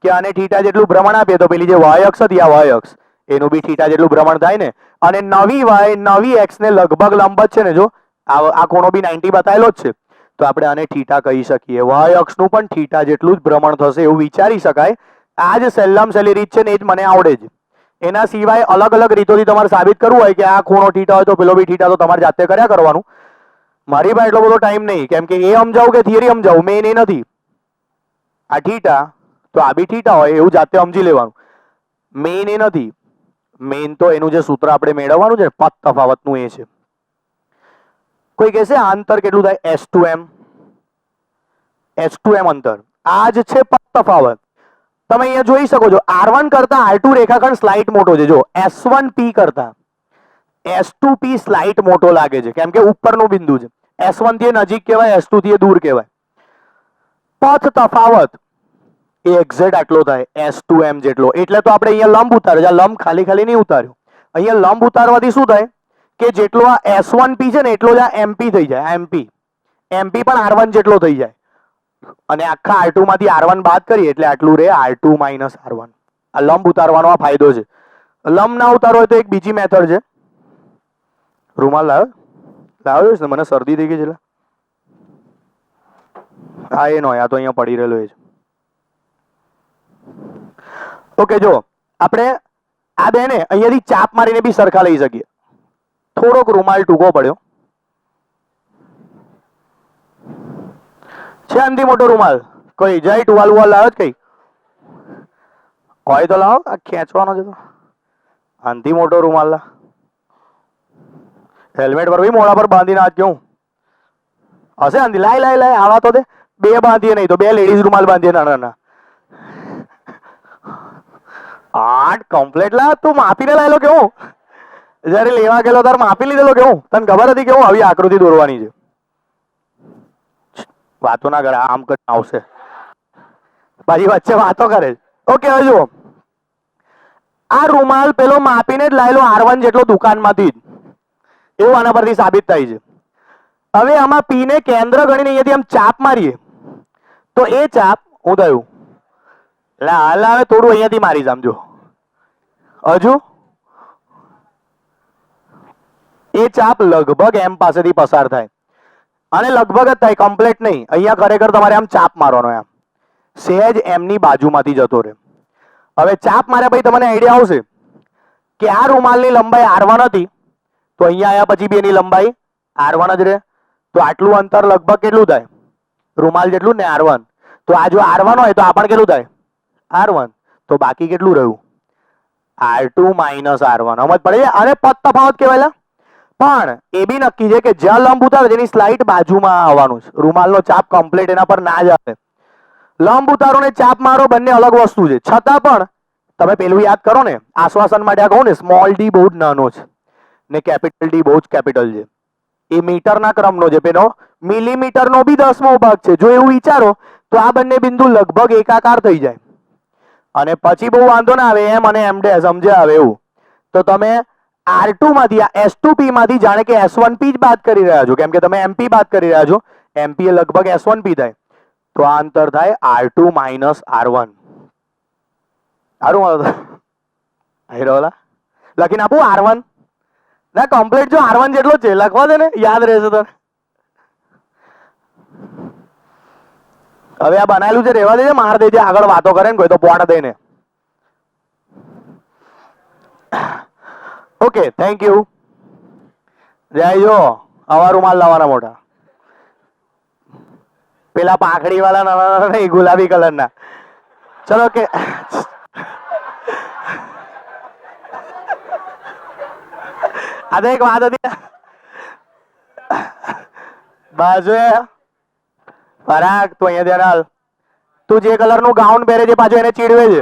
કે આને થીટા જેટલું ભ્રમણ આપીએ તો પેલી જે વાય અક્ષ હતી, આ વાય અક્ષ, એનું બી થીટા જેટલું ભ્રમણ થાય ને. અને નવી વાય નવી એક્સ ને લગભગ લંબ જ છે ને, જો આ ખૂણો બી 90 બતાવેલો જ છે, તો આપણે આને થીટા કહી શકીએ. વાય અક્ષનું પણ થીટા જેટલું જ ભ્રમણ થશે એવું વિચારી શકાય. આ જ સહેલામ સહેલી રીત છે ને, એ જ મને આવડે જ. એના સિવાય અલગ અલગ રીતોથી તમારે સાબિત કરવું હોય કે આ ખૂણો થીટા હોય તો પેલો બી થીટા, તો તમારે જાતે કર્યા કરવાનું. મારી પાસે એટલો બધો ટાઈમ નહીં, કેમ કે એ સમજાવું કે થિયરી સમજાવું, મેન એ નથી. આ થીટા તો આ બી થીટા હોય એવું જાતે સમજી લેવાનું, મેન એ નથી. મેન તો એનું જે સૂત્ર આપણે મેળવવાનું છે પદ તફાવતનું, એ છે. કોઈ કહેશે આ અંતર કેટલું થાય? S2M. S2M અંતર, આ જ છે પદ તફાવત. તમે અહીંયા જોઈ શકો છો, R1 કરતા R2 રેખાખંડ સ્લાઇટ મોટો છે. જો S1P કરતા S2P સ્લાઇટ મોટો લાગે છે, કેમ કે ઉપરનું બિંદુ છે. S1 થી નજીક કહેવાય, S2 થી દૂર કહેવાય. પથ તફાવત એ એક્ઝેક્ટ આટલો થાય, S2M જેટલો. એટલે તો આપણે અહીંયા લંબ ઉતાર્યો, લંબ ખાલી ખાલી નહીં ઉતાર્યો. અહીંયા લંબ ઉતારવાથી શું થાય કે જેટલો આ S1P છે ને એટલો જ આ MP થઈ જાય. MP પણ R1 જેટલો થઈ જાય, અને આખા R2 માંથી R1 બાદ કરીએ એટલે આટલું રહે, R2 માઇનસ R1. આ લંબ ઉતારવાનો આ ફાયદો છે. લંબ ના ઉતારવો હોય તો એક બીજી મેથડ છે. રૂમાલ લાવ્યો છે ને, મને શરદી થઈ ગઈ છે. હા એ નો, આ તો અહીંયા પડી રહેલો છે. ઓકે, જો આપણે આ બે ને અહીંયાથી ચાપ મારીને બી સરખા લઈ શકીએ. થોડોક રૂમાલ ટૂંકો પડ્યો છે, આનાથી મોટો રૂમાલ કોઈ જય ટુવાલ વુવાલ લાવ્યો જ કઈ હોય તો લાવો. આ ખેંચવાનો છે તો આનાથી મોટો રૂમાલ લા. હેલ્મેટ પર બી મોડા પર બાંધીને આજ કેવું હશે આંધી. લાય આવા તો દે, બે બાંધીએ નહીં તો બે લેડીઝ રૂમાલ બાંધીએ નાના નાના. આઠ કમ્પ્લેટ લા, તું માપીને લાયેલો કેવું? જયારે લેવા ગયેલો તાર માપી લીધેલો કેવું? તને ખબર હતી કેવું આવી આકૃતિ દોરવાની છે? વાતો ના કરે, આમ કરીને આવશે પાછી વચ્ચે વાતો કરે. ઓકે, હવે જુઓ, આ રૂમાલ પેલો માપીને જ લાયેલો R1 જેટલો દુકાનમાંથી જ, એવું આના પરથી સાબિત થાય છે. હવે આમાં P ને કેન્દ્ર ગણીને અહીંયાથી આમ ચાપ મારીએ તો એ ચાપ હું થયું, એટલે હાલ હવે થોડું અહીંયાથી મારી સમજો, હજુ એ ચાપ લગભગ M પાસેથી પસાર થાય, અને લગભગ જ થાય, કમ્પ્લીટ નહીં. અહીંયા ખરેખર તમારે આમ ચાપ મારવાનો, આમ સહેજ M ની બાજુમાંથી જતો રહે. હવે ચાપ માર્યા પછી તમને આઈડિયા આવશે કે આ રૂમાલની લંબાઈ R1 હતી, તો અહીંયા આવ્યા પછી બી એની લંબાઈ R1 જ રહે. તો આટલું અંતર લગભગ કેટલું થાય? રૂમાલ જેટલું ને R1. તો આ જો R1 હોય તો આ પણ કેટલું થાય? R1. તો બાકી કેટલું રહ્યું? R2 minus R1. સમજ પડે છે? અને પદ તફાવત કહેવાય. પણ એ બી નક્કી છે કે જ્યાં લંબ ઉતારે તેની સ્લાઇટ બાજુમાં આવવાનું છે. રૂમાલનો ચાપ કમ્પ્લીટ એના પર ના જ આવે. લંબ ઉતારો ને ચાપ મારો બંને અલગ વસ્તુ છે. છતાં પણ તમે પેલું યાદ કરો ને, આશ્વાસન માટે આ કહું ને, સ્મોલ ડી બહુ જ નાનો છે ને કેપિટલ ડી બહુ જ કેપિટલ છે. એ મીટરના ક્રમનો છે, પેલો મિલીમીટરનો બી 10મો ભાગ છે. જો એવું વિચારો તો આ બંને બિંદુ લગભગ એકાકાર થઈ જાય, અને પછી બહુ વાંધો ના આવે એમ અને એમ ડે સમજ્યા આવે એવું. તો તમે R2 માંથી આ S2P માંથી જાણે કે S1P જ બાદ કરી રહ્યા છો, કેમ કે તમે MP બાદ કરી રહ્યા છો. MP એ લગભગ S1P થાય, તો આ અંતર થાય R2 માઇનસ R1. સારું લખીને આપું R1 ના, કમ્પ્લીટ જો R1 જેટલો છે લખવા દે ને, યાદ રહેશે તને. હવે આ બનાવેલું છે રહેવા દેજે, માર દેજે, આગળ વાતો કરે ને કોઈ તો પોટ દઈને. Okay, thank you. જય જો આવા રૂમાલ લાવવાના મોટા, પેલા પાખડી વાળા નાના નહીં, ગુલાબી કલરના. ચલો કે આ તો એક વાત હતી બાજુ પરાગ, તું અહીંયા ધ્યાન હાલ. તું જે કલર નું ગાઉન પહેરે છે પાછું એને ચીડવે છે.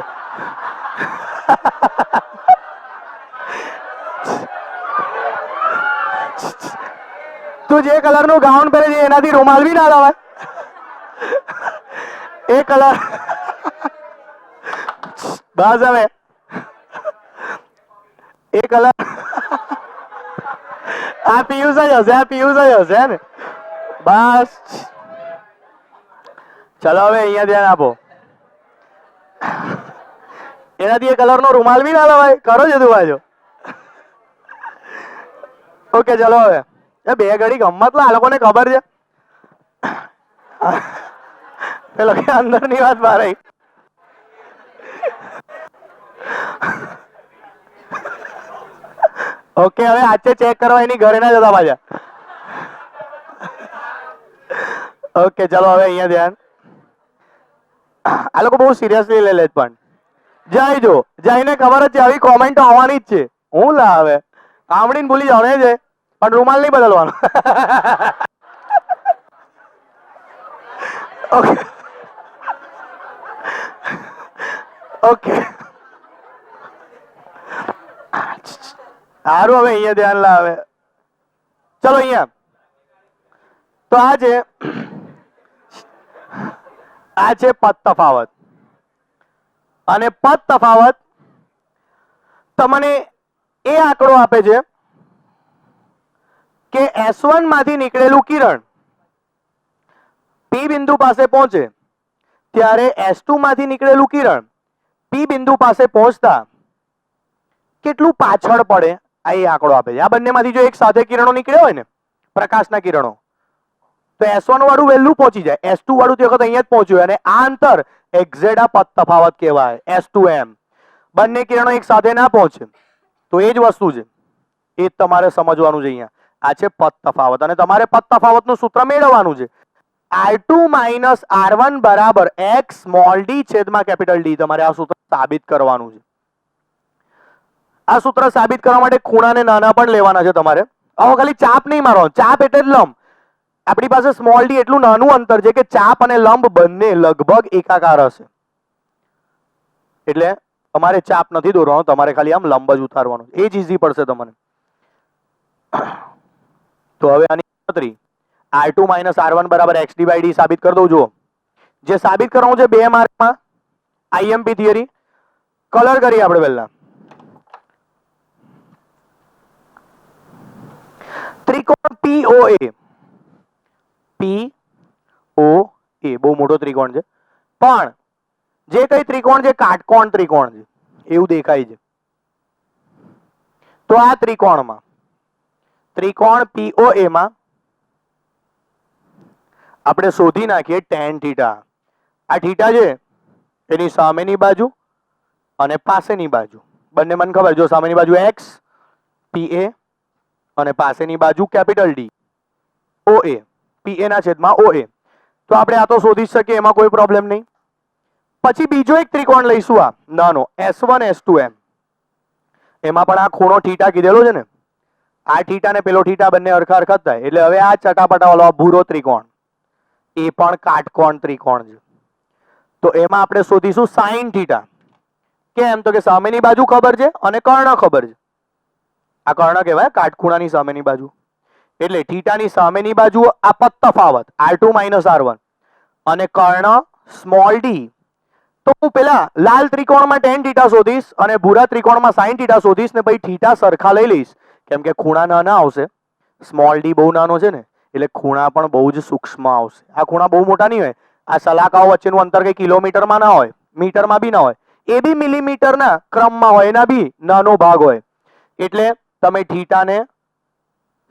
તું જે કલર નું ગાઉન પહેરે છે એનાથી રૂમાલ બી ના લાવાય. એ કલર બસ હવે એ કલર આ પિયુષ જ હશે, આ પિયુષ જ હશે ને. બસ ચલો હવે અહીંયા ધ્યાન આપો. એનાથી એ કલર નો રૂમાલ બી ના લવાય. કરો છે તું બાજુ. ઓકે ચલો હવે એ બે ઘડી ગમત લા, આ લોકોને ખબર છે પેલો કે અંદર ની વાત બહાર આવી. ઓકે હવે આજે ચેક કરવા એની ઘરે ના જતા પાછા. ઓકે ચલો હવે અહીંયા ધ્યાન. આ લોકો બહુ સિરિયસલી લે લે પણ જય જો જયને ખબર જ છે આવી કોમેન્ટ આવવાની જ છે. હું લા હવે આમડીને ભૂલી જાવ ને છે, પણ રૂમાલ નહીં બદલવાનો. ઓકે ઓકે સારું હવે અહીંયા ધ્યાન લાવે. ચલો અહીંયા તો આ છે પદ તફાવત, અને પદ તફાવત તમને એ આંકડો આપે છે કે S1 માંથી નીકળેલું કિરણ P બિંદુ પાસે પહોંચે ત્યારે S2 માંથી નીકળેલું કિરણ P બિંદુ પાસે પહોંચતા કેટલું પાછળ પડે, આ એ આંકડો આપે છે. આ બંનેમાંથી જો એક સાથે કિરણો નીકળ્યા હોય ને, પ્રકાશના કિરણો, તો S1 વાળું વહેલું પહોંચી જાય, S2 વાળું તે વખત અહીંયા જ પહોંચ્યું, અને આ અંતર એક્ઝેટ આ પદ તફાવત કહેવાય, S2M. બંને કિરણો એક સાથે ના પહોંચે તો એ જ વસ્તુ છે, એ જ તમારે સમજવાનું છે અહીંયા. આ છે પદ તફાવત, અને તમારે પદ તફાવતનું સૂત્ર મેળવવાનું છે. R2 માઇનસ R1 બરાબર X સ્મોલ ડી છેદમાં કેપિટલ ડી. તમારે આ સૂત્ર સાબિત કરવાનું છે. આ સૂત્ર સાબિત કરવા માટે ખૂણાને નાના પણ લેવાના છે તમારે. હવે ખાલી ચાપ નહીં મારવાનો, ચાપ એટલે જ લંબ. આપણી પાસે સ્મોલ ડી એટલું નાનું અંતર છે કે ચાપ અને લંબ બંને લગભગ એકાકાર હશે, એટલે તમારે ચાપ નથી દોરવાનો, તમારે ખાલી આમ લંબ જ ઉતારવાનો. એ જ ઈઝી પડશે તમને. તો હવે આની ગણતરી R2 માઇનસ R1 બરાબર x ડી બાય ડી સાબિત કરી દઉં. જુઓ, જે સાબિત કરવાનું છે 2 માર્કમાં આઈએમપી થિયરી. કલર કરીએ આપણે પહેલા. ત્રિકોણ POA. POA બહુ મોટો ત્રિકોણ છે, પણ જે કઈ ત્રિકોણ છે કાટકોણ ત્રિકોણ છે એવું દેખાય છે. તો આ ત્રિકોણ POA માં આપણે શોધી નાખીએ tan થીટા. આ થીટા છે એની સામેની બાજુ અને પાસેની બાજુ બંને મને ખબર. જો સામેની બાજુ x PA અને પાસેની બાજુ કેપિટલ D OA, PA ના છેદમાં OA. તો આપણે આ તો શોધી શકીએ, એમાં કોઈ પ્રોબ્લેમ નહીં. પછી બીજો એક ત્રિકોણ લઈશું, આ નાનો S1 S2M. એમાં પણ આ ખૂણો થીટા કીધેલો છે ને, આ થીટા ને પેલો થીટા બંને હરખા હરખા જ થાય. એટલે હવે આ ચટાપટા વાળો ભૂરો ત્રિકોણ એ પણ કાટકોણ ત્રિકોણ છે. તો એમાં આપણે શોધીશું sin થીટા. કેમ? તો કે સામેની બાજુ ખબર છે અને કર્ણ ખબર છે. આ કર્ણ કહેવાય કાટખૂણાની સામેની બાજુ. એટલે થીટાની સામેની બાજુ આ પદ તફાવત R2 માઇનસ R1 અને કર્ણ સ્મોલ d. તો હું પેલા લાલ ત્રિકોણમાં tan થીટા શોધીશ અને ભૂરા ત્રિકોણમાં sin થીટા શોધીશ, ને પછી થીટા સરખા લઈ લઈશ. કેમ કે ખૂણા નાના આવશે, સ્મોલ d બહુ નાનો છે ને, એટલે ખૂણા પણ બહુ જ સૂક્ષ્મ આવશે. આ ખૂણા બહુ મોટા નહીં હોય. આ સલાકાઓ વચ્ચેનું અંતર કઈ કિલોમીટરમાં ના હોય, મીટરમાં બી ના હોય, એ બી મિલીમીટરના ક્રમમાં હોય, એના બી નાનો ભાગ હોય. એટલે તમે થીટાને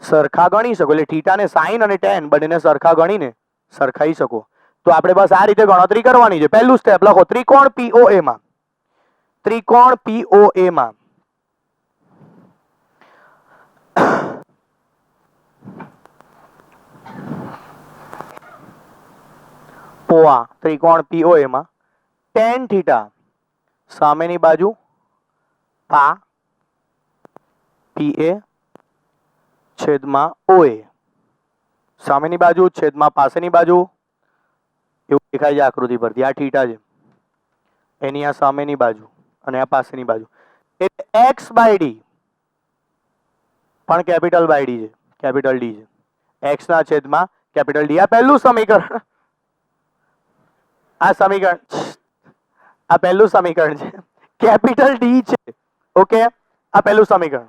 સરખા ગણી શકો. એટલે થીટાને sin અને tan બંનેને સરખા ગણીને સરખાઈ શકો. તો આપણે બસ આ રીતે ગણતરી કરવાની છે. પહેલું સ્ટેપ લખો. ત્રિકોણ POA માં ત્રિકોણ POA માં tan થીટા સામેની બાજુ પા PA છેદમાં OA, સામેની બાજુ છેદમાં પાસેની બાજુ, એવું દેખાય છે આકૃતિ પરથી. આ થીટા છે, એની આ સામેની બાજુ અને આ પાસેની બાજુ. એટલે x બાય d પણ કેપિટલ બાય d છે, કેપિટલ D છે. x ના છેદમાં કેપિટલ D. આ પહેલું સમીકરણ, આ પહેલું સમીકરણ છે, કેપિટલ D છે. ઓકે, આ પહેલું સમીકરણ.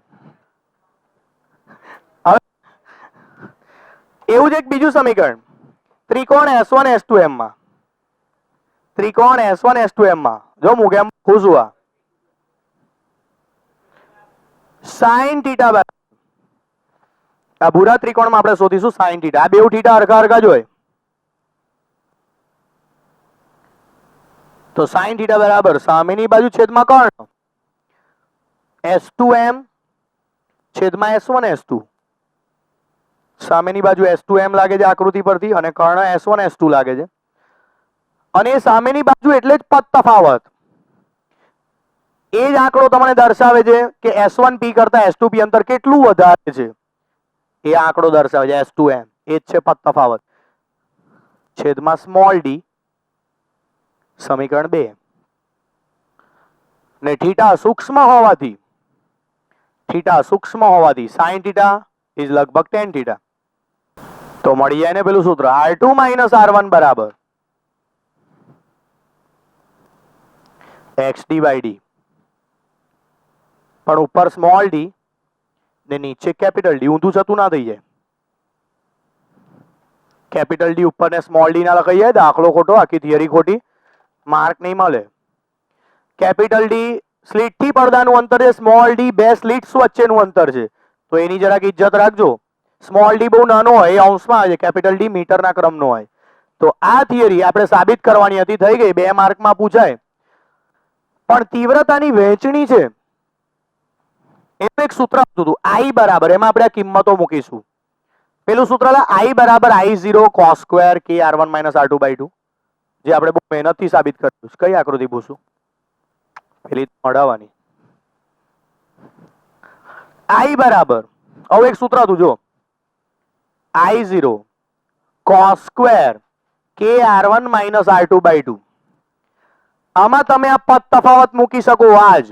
હવે એવું જ એક બીજું સમીકરણ ત્રિકોણ S1 S2M માં. ત્રિકોણ S1 S2M માં જો હું કેમ ખુશું, sin થીટા બરાબર આ ભૂરા ત્રિકોણમાં આપણે શોધીશું sin થીટા. આ બેઉ થીટા હરખા હરખા જ હોય. તો sin થીટા બરાબર સામેની બાજુ છેદમાં કર્ણ S2M છેદમાં S1 S2. સામેની બાજુ S2M લાગે છે આકૃતિ પરથી અને કર્ણ S1 S2 લાગે છે. અને સામેની બાજુ એટલે જ પદ તફાવત. એ જ આંકડો તમને દર્શાવે છે કે S1P કરતા S2P અંતર કેટલું વધારે છે. એ આંકડો દર્શાવે છે S2M. એ જ છે પદ તફાવત છેદમાં સ્મોલ d, સમીકરણ 2. ને થીટા સૂક્ષ્મ હોવાથી sin થીટા ઇઝ લગભગ tan થીટા. તો મળી જાય ને પેલું સૂત્ર R2 માઇનસ R1 બરાબર XD બાય D. પણ ઉપર સ્મોલ d ને નીચે કેપિટલ D. ઊંધું જતું ના થઈ જાય. કેપિટલ D ઉપર ને સ્મોલ d ના લખાઈ જાય, દાખલો ખોટો, આખી થિયરી ખોટી, માર્ક નહીં મળે. કેપિટલ D સ્લીટ થી પડદાનું અંતર છે, સ્મોલ d બે સ્લીટ્સ વચ્ચેનું અંતર છે. તો એની જરાક ઇજ્જત રાખજો. સ્મોલ d બહુ નાનો હોય, એ અંશમાં આવે છે, કેપિટલ D મીટરના ક્રમનો હોય. તો આ થિયરી આપણે સાબિત કરવાની હતી, થઈ ગઈ, 2 માર્કમાં પૂછાય. પણ તીવ્રતાની વહેંચણી છે એનું એક સૂત્ર આવતું હતું I બરાબર, એમાં આપણે આ કિંમતો મૂકીશું. પેલું સૂત્ર I બરાબર I0 cos square k R1 minus R2 by 2, જે આપણે બહુ મહેનતથી સાબિત કર્યું. કઈ આકૃતિ પૂછું? પેલી મળવાની. I બરાબર, હવે એક સૂત્ર હતું જો, I0 cos square k R1 minus R2 by 2. આમાં તમે આ પદ તફાવત મૂકી શકો. આજ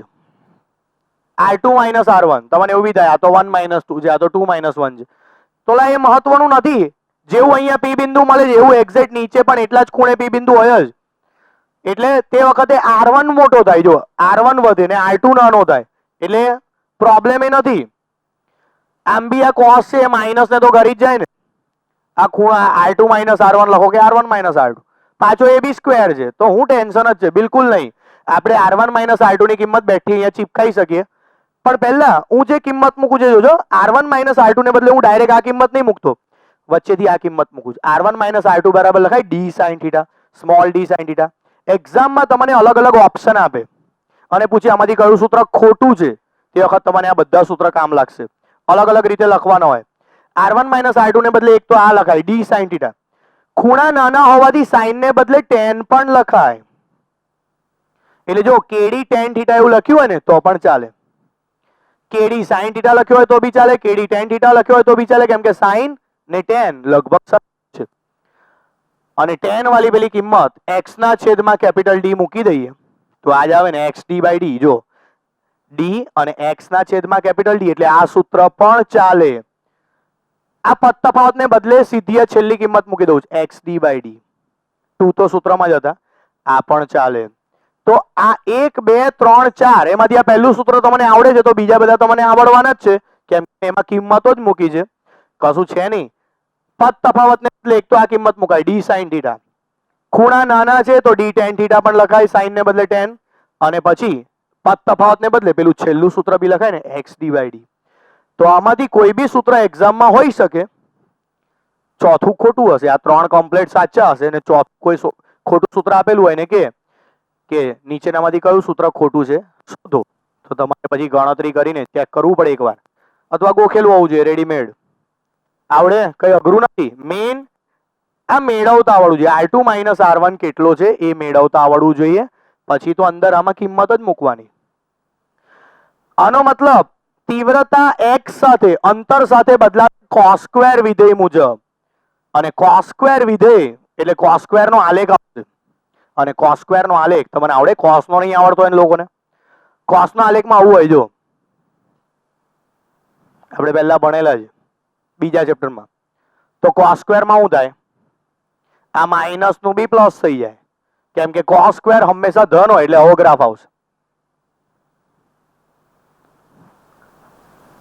R2 માઇનસ R1 તમને એવું બી થાય, આ તો 1 માઇનસ 2 છે, આ તો 2 માઇનસ 1 છે. તો એ મહત્વનું નથી. જેવું અહીંયા પી બિંદુ મળે છે એવું એક્ઝેક્ટ નીચે પણ એટલા જ ખૂણે પી બિંદુ હોય જ. એટલે તે વખતે R1 મોટો થાય. જો R1 વધે ને R2 નાનો થાય એટલે પ્રોબ્લેમ એ નથી. આમ બી આ cos છે માઇનસ ને તો કરી જ જાય ને. આ ખૂણા R2 માઇનસ R1 લખો કે R1 માઇનસ R2, પાછો એ બી સ્ક્વેર છે તો હું ટેન્શન જ છે બિલકુલ નહીં. આપણે R1 માઇનસ R2 ની કિંમત બેઠી અહીંયા ચીપકાઈ શકીએ. પણ પહેલા હું જે કિંમત મૂકું છે જોજો, R1 માઇનસ R2 ને બદલે હું ડાયરેક્ટ આ કિંમત નહીં મૂકતો, વચ્ચેથી આ કિંમત મૂકું છું. R1 માઇનસ R2 બરાબર લખાય d sin θ, small d sin θ. એક્ઝામમાં તમને અલગ અલગ ઓપ્શન આપે અને પૂછે આમાંથી કયું સૂત્ર ખોટું છે, તે વખત તમને આ બધા સૂત્ર કામ લાગશે. અલગ અલગ રીતે લખવાના હોય. R1 માઇનસ R2 ને બદલે એક તો આ લખાય d sin θ. ખૂણા નાના હોવાથી sin ને બદલે tan પણ લખાય. એટલે જો kd tan θ એવું લખ્યું હોય ને તો પણ ચાલે. kd sin θ લખ્યો હોય તો બી ચાલે, kd tan θ લખ્યો હોય તો બી ચાલે, કેમ કે sin ને tan લગભગ સમાન છે. અને tan વાળી પેલી કિંમત x ના છેદમાં કેપિટલ D મૂકી દઈએ તો આ જ આવે ને xd/d. જો d અને x ના છેદમાં કેપિટલ D એટલે આ સૂત્ર પણ ચાલે. આ પદ તફાવતને બદલે સીધી છેલ્લી કિંમત મૂકી દઉં છું xd/d. 2 તો સૂત્રમાં જ હતા, આ પણ ચાલે. તો આ 1 2 3 4 એમાંથી આ પહેલું સૂત્ર તમને આવડે છે તો બીજા બધા તમને આવડવાના જ છે, કેમ કે એમાં કિંમતો જ મૂકી છે, કશું છે નહીં. પદ તફાવતને બદલે એક તો આ કિંમત મુકાય d sin θ. ખૂણા નાના છે તો d tan θ પણ લખાય, sin ને બદલે tan. અને પછી પદ તફાવતને બદલે પેલું છેલ્લું સૂત્ર બી લખાય ને xd/d. તો આમાંથી કોઈ બી સૂત્ર એક્ઝામમાં હોઈ શકે. ચોથું ખોટું હશે, આ 3 કમ્પ્લીટ સાચા હશે અને ચોથું કોઈ ખોટું સૂત્ર આપેલું હોય ને કે નીચેનામાંથી કયું સૂત્ર ખોટું છે શોધો, તો તમારે પછી ગણતરી કરીને ચેક કરવું પડે એકવાર, અથવા ગોખેલું હોવું જોઈએ રેડીમેડ. આવડે, કઈ અઘરું નથી. મેઇન આ મેળવતા આવડવું જોઈએ. R2 માઇનસ R1 કેટલો છે એ મેળવતા આવડવું જોઈએ. પછી તો અંદર આમાં કિંમત જ મૂકવાની. આનો મતલબ તીવ્રતા x સાથે અંતર સાથે બદલાતા cos સ્ક્વેર વિધેય મુજબ. અને cos સ્ક્વેર વિધેય એટલે cos સ્ક્વેર નો આલેખ આવશે. અને cos સ્ક્વેર નો આલેખ તમને આવડે? cos નો નહીં આવડતો હોય લોકોને. cos નો આલેખમાં આવું હોય, જો આપણે પહેલા ભણેલા છે બીજા ચેપ્ટરમાં. તો cos સ્ક્વેર માં શું થાય? આ માઇનસ નું બી પ્લસ થઈ જાય, કેમ કે cos સ્ક્વેર હંમેશા ધન હોય એટલે આવો ગ્રાફ આવશે.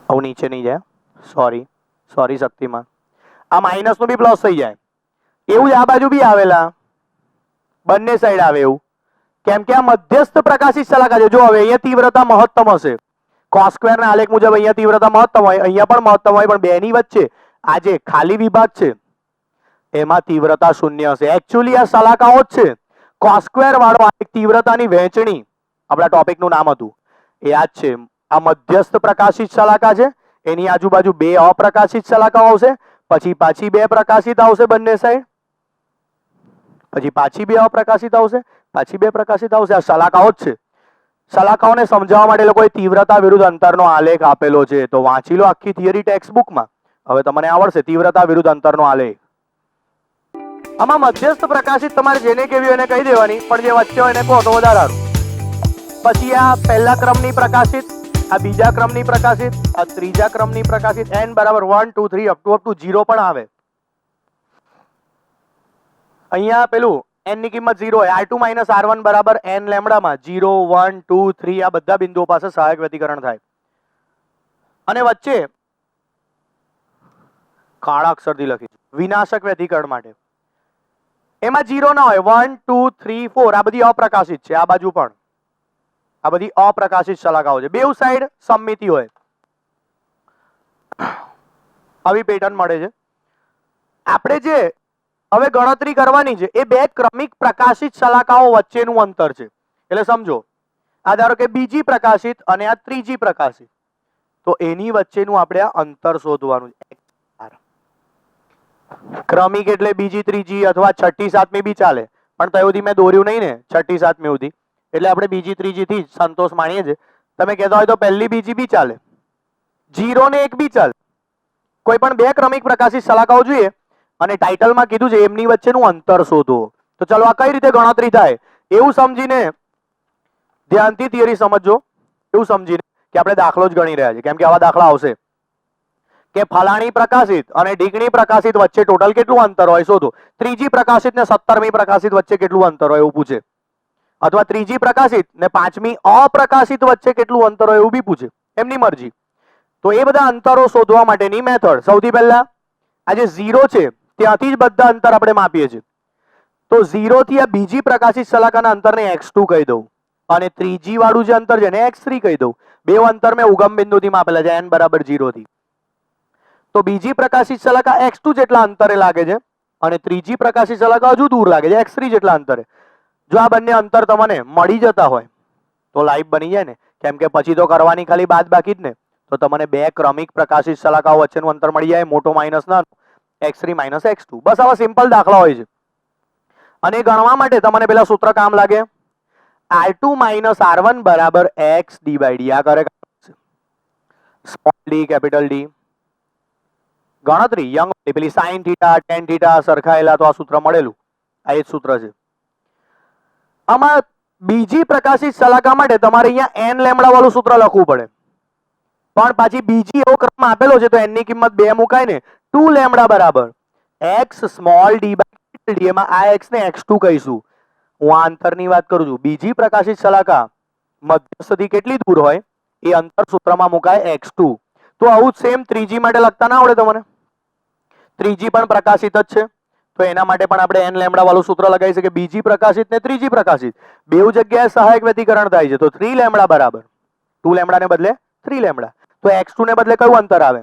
આવું નીચે નહીં જાય, સોરી શક્તિમાન. આ માઇનસ નું બી પ્લસ થઈ જાય. એવું જ આ બાજુ બી આવેલા, બંને સાઈડ આવે એવું, કેમ કે આ મધ્યસ્થ પ્રકાશિત શલાકા છે. જો હવે અહીંયા તીવ્રતા મહત્તમ હશે, cos સ્ક્વેર ના આલેખ મુજબ અહીંયા તીવ્રતા મહત્તમ હોય, અહીંયા પણ મહત્તમ હોય, પણ બેની વચ્ચે આ જે ખાલી વિભાગ છે એમાં તીવ્રતા શૂન્ય હશે. એકચ્યુઅલી આ શલાકાઓ જ છે. cos સ્ક્વેર વાળો આલેખ તીવ્રતાની વહેંચણી આપણા ટોપિકનું નામ હતું એ આ જ છે. આ મધ્યસ્થ પ્રકાશિત શલાકા છે, એની આજુબાજુ 2 અપ્રકાશિત શલાકાઓ આવશે, પછી પાછી 2 પ્રકાશિત આવશે બંને સાઈડ, પછી પાછી 2 અપ્રકાશિત આવશે, પાછી 2 પ્રકાશિત આવશે. આ શલાકાઓ જ છે. શલાકાઓને સમજાવવા માટે લોકોએ તીવ્રતા વિરુદ્ધ અંતરનો આલેખ આપેલો છે, તો વાંચી લો આખી થિયરી ટેક્સ્ટ બુકમાં. હવે તમને આવડશે તીવ્રતા વિરુદ્ધ અંતરનો આલેખ. આમાં મધ્યસ્થ પ્રકાશિત તમારે જેને કેવી હોય એને કહી દેવાની, પણ જે વચ્ચે હોય એને કહો તો વધારે સારું. પછી આ પહેલા ક્રમની પ્રકાશિત, આ બીજા ક્રમની પ્રકાશિત, આ ત્રીજા ક્રમની પ્રકાશિત, n બરાબર 1 2 3 અપ ટુ 0 પણ આવે. અહીંયા પેલું n ની કિંમત 0 હોય, R2 માઇનસ R1 બરાબર n લેમ્ડામાં 0 1 2 3 આ બધા બિંદુઓ પાસે સહાયક વ્યતિકરણ થાય. અને વચ્ચે કાળા અક્ષરથી લખી વિનાશક વ્યતિકરણ માટે એમાં 0 ના હોય. 1 2 3 4 આ બધી અપ્રકાશિત છે. આ બાજુ પણ આ બધી અપ્રકાશિત શલાકાઓ છે. બેઉ સાઈડ સમમિતિ હોય, આવી પેટર્ન મળે છે. આપણે જે હવે ગણતરી કરવાની છે એ 2 ક્રમિક પ્રકાશિત શલાકાઓ વચ્ચેનું અંતર છે. એટલે સમજો આ ધારો કે બીજી પ્રકાશિત અને આ ત્રીજી પ્રકાશિત, તો એની વચ્ચેનું આપણે આ અંતર શોધવાનું છે. ક્રમિક એટલે બીજી ત્રીજી અથવા છઠ્ઠી સાતમી બી ચાલે, પણ તો સુધી મેં દોર્યું નહીં ને છઠ્ઠી સાતમી સુધી, એટલે આપણે બીજી ત્રીજી થી સંતોષ માણીએ છીએ. તમે કહેતા હોય તો પહેલી બીજી બી ચાલે, 0 ને 1 બી ચાલે. કોઈ પણ 2 ક્રમિક પ્રકાશિત શલાકાઓ જોઈએ અને ટાઇટલમાં કીધું છે એમની વચ્ચેનું અંતર શોધો. તો ચલો આ કઈ રીતે ગણતરી થાય એવું સમજીને ધ્યાનથી થિયરી સમજજો. એવું સમજીને કે આપણે દાખલો જ ગણી રહ્યા છીએ, કેમ કે આવા દાખલા આવશે કે ફલાણી પ્રકાશિત અને ઢીકણી પ્રકાશિત વચ્ચે ટોટલ કેટલું અંતર હોય શોધો. ત્રીજી પ્રકાશિત ને 17મી પ્રકાશિત વચ્ચે કેટલું અંતર હોય એવું પૂછે, અથવા ત્રીજી પ્રકાશિત ને 5મી અપ્રકાશિત વચ્ચે કેટલું અંતર હોય એવું બી પૂછે, એમની મરજી. તો એ બધા અંતરો શોધવા માટેની મેથડ, સૌથી પહેલા આ જે 0 છે ત્યાંથી જ બધા અંતર આપણે માપીએ છીએ. તો 0 થી આ બીજી પ્રકાશિત શલાકાના અંતરને x2 કહી દઉં, અને ત્રીજી વાળું જે અંતર છે ને x3 કહી દઉં. બે અંતર મેં ઉગમ બિંદુથી માપેલા છે n બરાબર 0 થી. તો બીજી પ્રકાશિત શલાકા x2 જેટલા અંતરે લાગે છે અને ત્રીજી પ્રકાશિત શલાકા હજુ દૂર લાગે છે x3 જેટલા અંતરે. જો આ બંને અંતર તમને મળી જતા હોય તો લાઈવ બની જાય ને, કેમ કે પછી તો કરવાની ખાલી બાદબાકી જ ને. તો તમને બે ક્રમિક પ્રકાશિત શલાકાઓ વચ્ચેનું અંતર મળી જાય, મોટો માઇનસ નાનો, x3 માઇનસ x2. બસ આવા સિમ્પલ દાખલા હોય છે. અને ગણવા માટે તમને પેલા સૂત્ર કામ લાગે, r2 માઇનસ r1 બરાબર x ડી. આ કરે સ્મોલ ડી કેપિટલ ડી. ગણતરી યંગ પેલી સાઇન થીટા ટેન થીટા સરખાયેલા, તો આ સૂત્ર મળેલું, આ એ જ સૂત્ર છે. આમાં બીજી પ્રકાશિત શલાકા માટે તમારે અહીંયા n લેમ્બડા વાળું સૂત્ર લખવું પડે, પણ પાછી બીજી એવો ક્રમ આપેલો છે તો n ની કિંમત 2 મુકાય ને. 2 લેમ્બડા બરાબર x small D by D. એમાં આ x ને x2 કહીશું. હું આ અંતરની વાત કરું છું. બીજી પ્રકાશિત શલાકા મધ્યસ્થથી કેટલી દૂર હોય એ અંતર સૂત્રમાં મુકાય x2. તો આવું જ સેમ ત્રીજી માટે લખતા ના આવડે તમને? ત્રીજી પણ પ્રકાશિત જ છે, તો એના માટે પણ આપણે n લેમ્બડા વાળું સૂત્ર લગાવી શકીએ. બીજી પ્રકાશિત ને ત્રીજી પ્રકાશિત બેઉ જગ્યાએ સહાયક વ્યતિકરણ થાય છે, તો 3 લેમ્બડા બરાબર 2 લેમ્બડા ને બદલે 3 લેમ્બડા. તો x2 ને બદલે કયું અંતર આવે?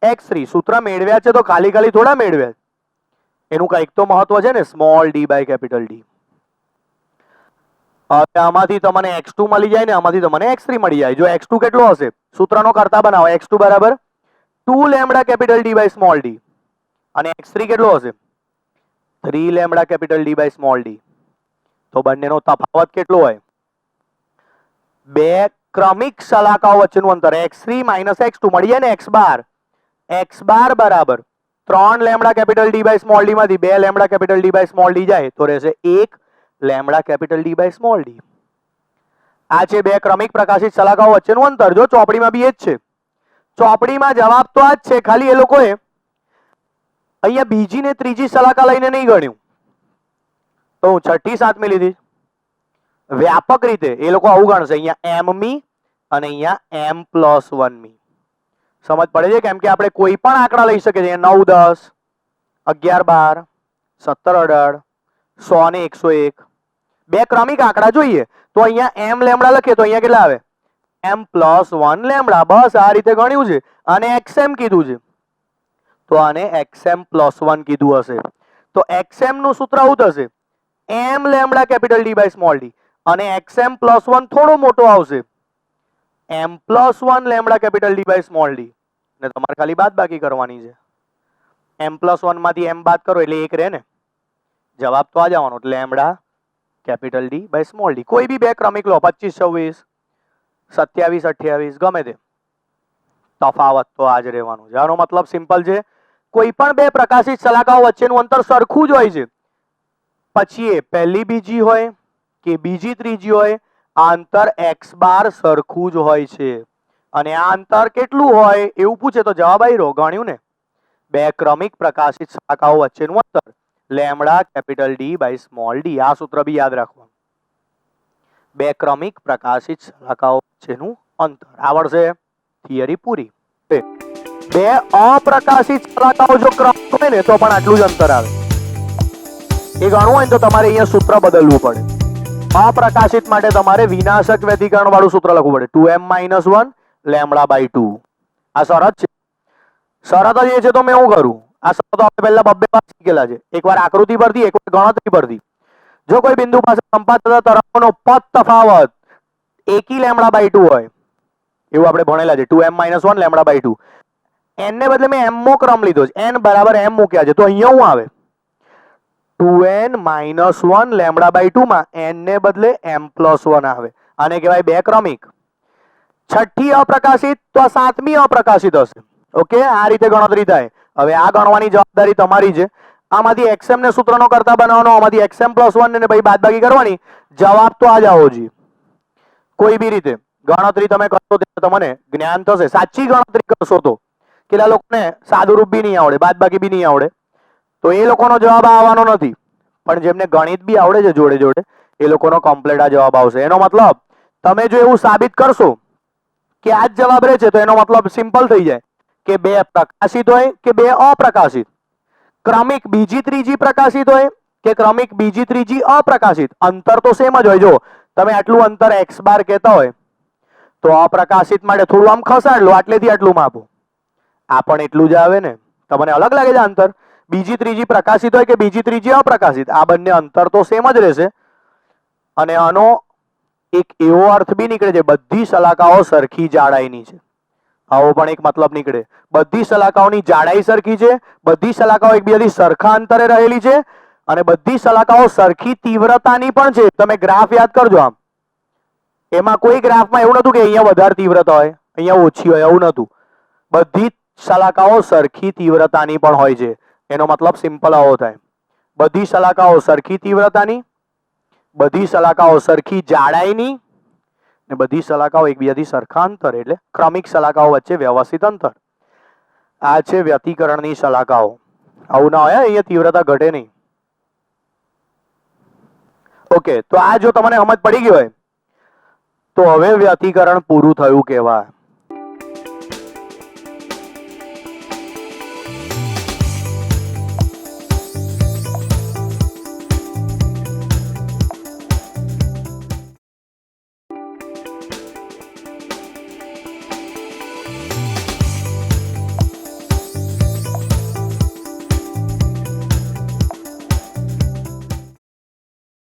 x3. સૂત્ર મેળવ્યા છે તો ખાલી ખાલી થોડા મેળવ્યા, એનું કંઈક તો મહત્વ છે ને, small D by capital D. હવે આમાંથી તમને x2 મળી જાય ને આમાંથી તમને x3 મળી જાય. જો x2 કેટલો હશે સૂત્રનો કરતા બનાવો, x2 બરાબર 2 lambda capital D by small D, અને x3 કેટલો હશે 3 lambda capital D by small D. તો બંનેનો તફાવત કેટલો હોય? બે ક્રમિક શલાકાઓ વચ્ચેનું અંતર x3 માઇનસ x2 મળી જાય ને x બાર. x બાર બરાબર 3 lambda capital D by small D માંથી 2 lambda capital D by small D જાય તો રહેશે 1 lambda capital D by small D. આ છે બે ક્રમિક પ્રકાશિત શલાકાઓ વચ્ચેનું અંતર. જો ચોપડીમાં બી એ જ છે, ચોપડીમાં જવાબ તો આ જ છે, ખાલી એ લોકોએ અહીંયા બીજી ને ત્રીજી શલાકા લઈને નહીં ગણ્યું, તો હું છઠ્ઠી સાતમી લીધી. વ્યાપક રીતે એ લોકો આવું ગણશે, અહીંયા m મી અને અહીંયા m+1 મી. સમજ પડે છે? કેમ કે આપણે કોઈ પણ આંકડા લઈ શકીએ છીએ, 9 10 11 12 17 18 100 ને 101. બે ક્રમિક આંકડા જોઈએ તો અહીંયા m લેમ્બડા લખીએ તો અહીંયા કેટલા આવે? m+1 lambda. બસ આ રીતે ગણ્યું છે અને xm કીધું છે, તો આને xm+1 કીધું હશે. તો xm નું સૂત્ર આવું થશે, m lambda capital D by small D, અને xm+1 થોડો મોટો આવશે, m+1 lambda capital D by small D. ને તમારે ખાલી બાદબાકી કરવાની છે. m+1 માંથી m બાદ કરો એટલે 1 રહે ને, જવાબ તો આ જવાનો, lambda capital D by small D. કોઈ બી બે ક્રમિક લો, 25 26 27 28 ગમે તે, તફાવત તો આ જ રહેવાનું છે. આનો મતલબ સિમ્પલ છે, કોઈ પણ બે પ્રકાશિત શલાકાઓ વચ્ચેનું અંતર સરખું જ હોય છે, પછી એ પહેલી બીજી હોય કે બીજી ત્રીજી હોય, આ અંતર x બાર સરખું જ હોય છે. અને આ અંતર કેટલું હોય એવું પૂછે તો જવાબ આવી રહ્યો, ગણ્યું ને, બે ક્રમિક પ્રકાશિત શાખાઓ વચ્ચેનું અંતર lambda capital D by small D. આ સૂત્ર બી યાદ રાખવાનું, બે ક્રમિક પ્રકાશિત શાખાઓ વચ્ચેનું અંતર. આવડશે? થિયરી પૂરી. બે અપ્રકાશિત શાખાઓ જો ક્રમિક હોય ને તો પણ આટલું જ અંતર આવે. એ ગણવું હોય તો તમારે અહીંયા સૂત્ર બદલવું પડે. અપ્રકાશિત માટે તમારે વિનાશક વ્યતિકરણ વાળું સૂત્ર લખવું પડે, 2m-1 લેમ્બડા બાય 2. આ શરત છે. શરત જ એ છે તો મેં શું કરું? આ શરતો આપણે પહેલા બબ્બે વાર શીખેલા છે, એકવાર આકૃતિ પરથી એકવાર ગણતરી પરથી. જો કોઈ બિંદુ પાસે સંપાત થતા તરંગોનો પથ તફાવત એકી લેમ્બડા બાય 2 હોય, એવું આપણે ભણેલા છે, 2m-1 લેમ્બડા બાય 2. n ને બદલે મેં m મો ક્રમ લીધો છે, n બરાબર m મૂક્યા છે, તો અહીંયા શું આવે? 2n-1 લેમ્બડા બાય 2 માં n ને બદલે m+1 આવે. આને કહેવાય બે ક્રમિક. છઠ્ઠી અપ્રકાશિત તો આ સાતમી અપ્રકાશિત હશે. ઓકે, આ રીતે ગણતરી થાય. હવે આ ગણવાની જવાબદારી તમારી છે. આમાંથી xm ને સૂત્રનો કરતા બનાવવાનો, આમાંથી xm+1 ને ભાઈ બાદબાકી કરવાની, જવાબ તો આ જ આવો જોઈએ કોઈ બી રીતે. ગણતરી તમે કરશો ત્યારે તમને જ્ઞાન થશે. સાચી ગણતરી કરશો તો કેટલા લોકોને સાદુરૂપ બી નહીં આવડે, બાદબાકી બી નહીં આવડે, તો એ લોકોનો જવાબ આવવાનો નથી. પણ જેમને ગણિત બી આવડે છે જોડે જોડે એ લોકોનો કમ્પ્લીટ આ જવાબ આવશે. એનો મતલબ તમે જો એવું સાબિત કરશો કે આ જ જવાબ રહે છે તો એનો મતલબ સિમ્પલ થઈ જાય કે બે પ્રકાશિત હોય કે બે અપ્રકાશિત, ક્રમિક બીજી ત્રીજી પ્રકાશિત હોય કે ક્રમિક બીજી ત્રીજી અપ્રકાશિત, અંતર તો સેમ જ હોય. જો તમે આટલું અંતર x બાર કહેતા હોય તો અપ્રકાશિત માટે થોડું આમ ખસાડ લો, આટલેથી આટલું માપો, આ પણ એટલું જ આવે ને. તમને અલગ લાગે છે અંતર? બીજી ત્રીજી પ્રકાશિત હોય કે બીજી ત્રીજી અપ્રકાશિત, આ બંને અંતર તો સેમ જ રહેશે. અને આનો એક એવો અર્થ બી નીકળે છે બધી સલાખાઓ સરખી જાડાઈની છે, આવો પણ એક મતલબ નીકળે. બધી સલાખાઓની જાડાઈ સરખી છે, બધી સલાખાઓ એકબીજાથી સરખા અંતરે રહેલી છે અને બધી સલાખાઓ સરખી તીવ્રતાની પણ છે. તમે ગ્રાફ યાદ કરજો, આમ એમાં કોઈ ગ્રાફમાં એવું નતું કે અહીંયા વધારે તીવ્રતા હોય અહીંયા ઓછી હોય, એવું નતું. બધી સલાખાઓ સરખી તીવ્રતાની પણ હોય છે. એનો મતલબ સિમ્પલ આવો થાય, બધી સલાખાઓ સરખી તીવ્રતાની, બધી સલાખાઓ સરખી જાડાઈની ને બધી સલાખાઓ એકબીજાથી સરખા અંતર, એટલે ક્રમિક સલાખાઓ વચ્ચે વ્યવસ્થિત અંતર. આ છે વ્યતિકરણની સલાખાઓ. આવું ના હોય, અહીંયા તીવ્રતા ઘટે નહીં. ઓકે, તો આ જો તમને સમજ પડી ગઈ હોય તો હવે વ્યતિકરણ પૂરું થયું કહેવાય.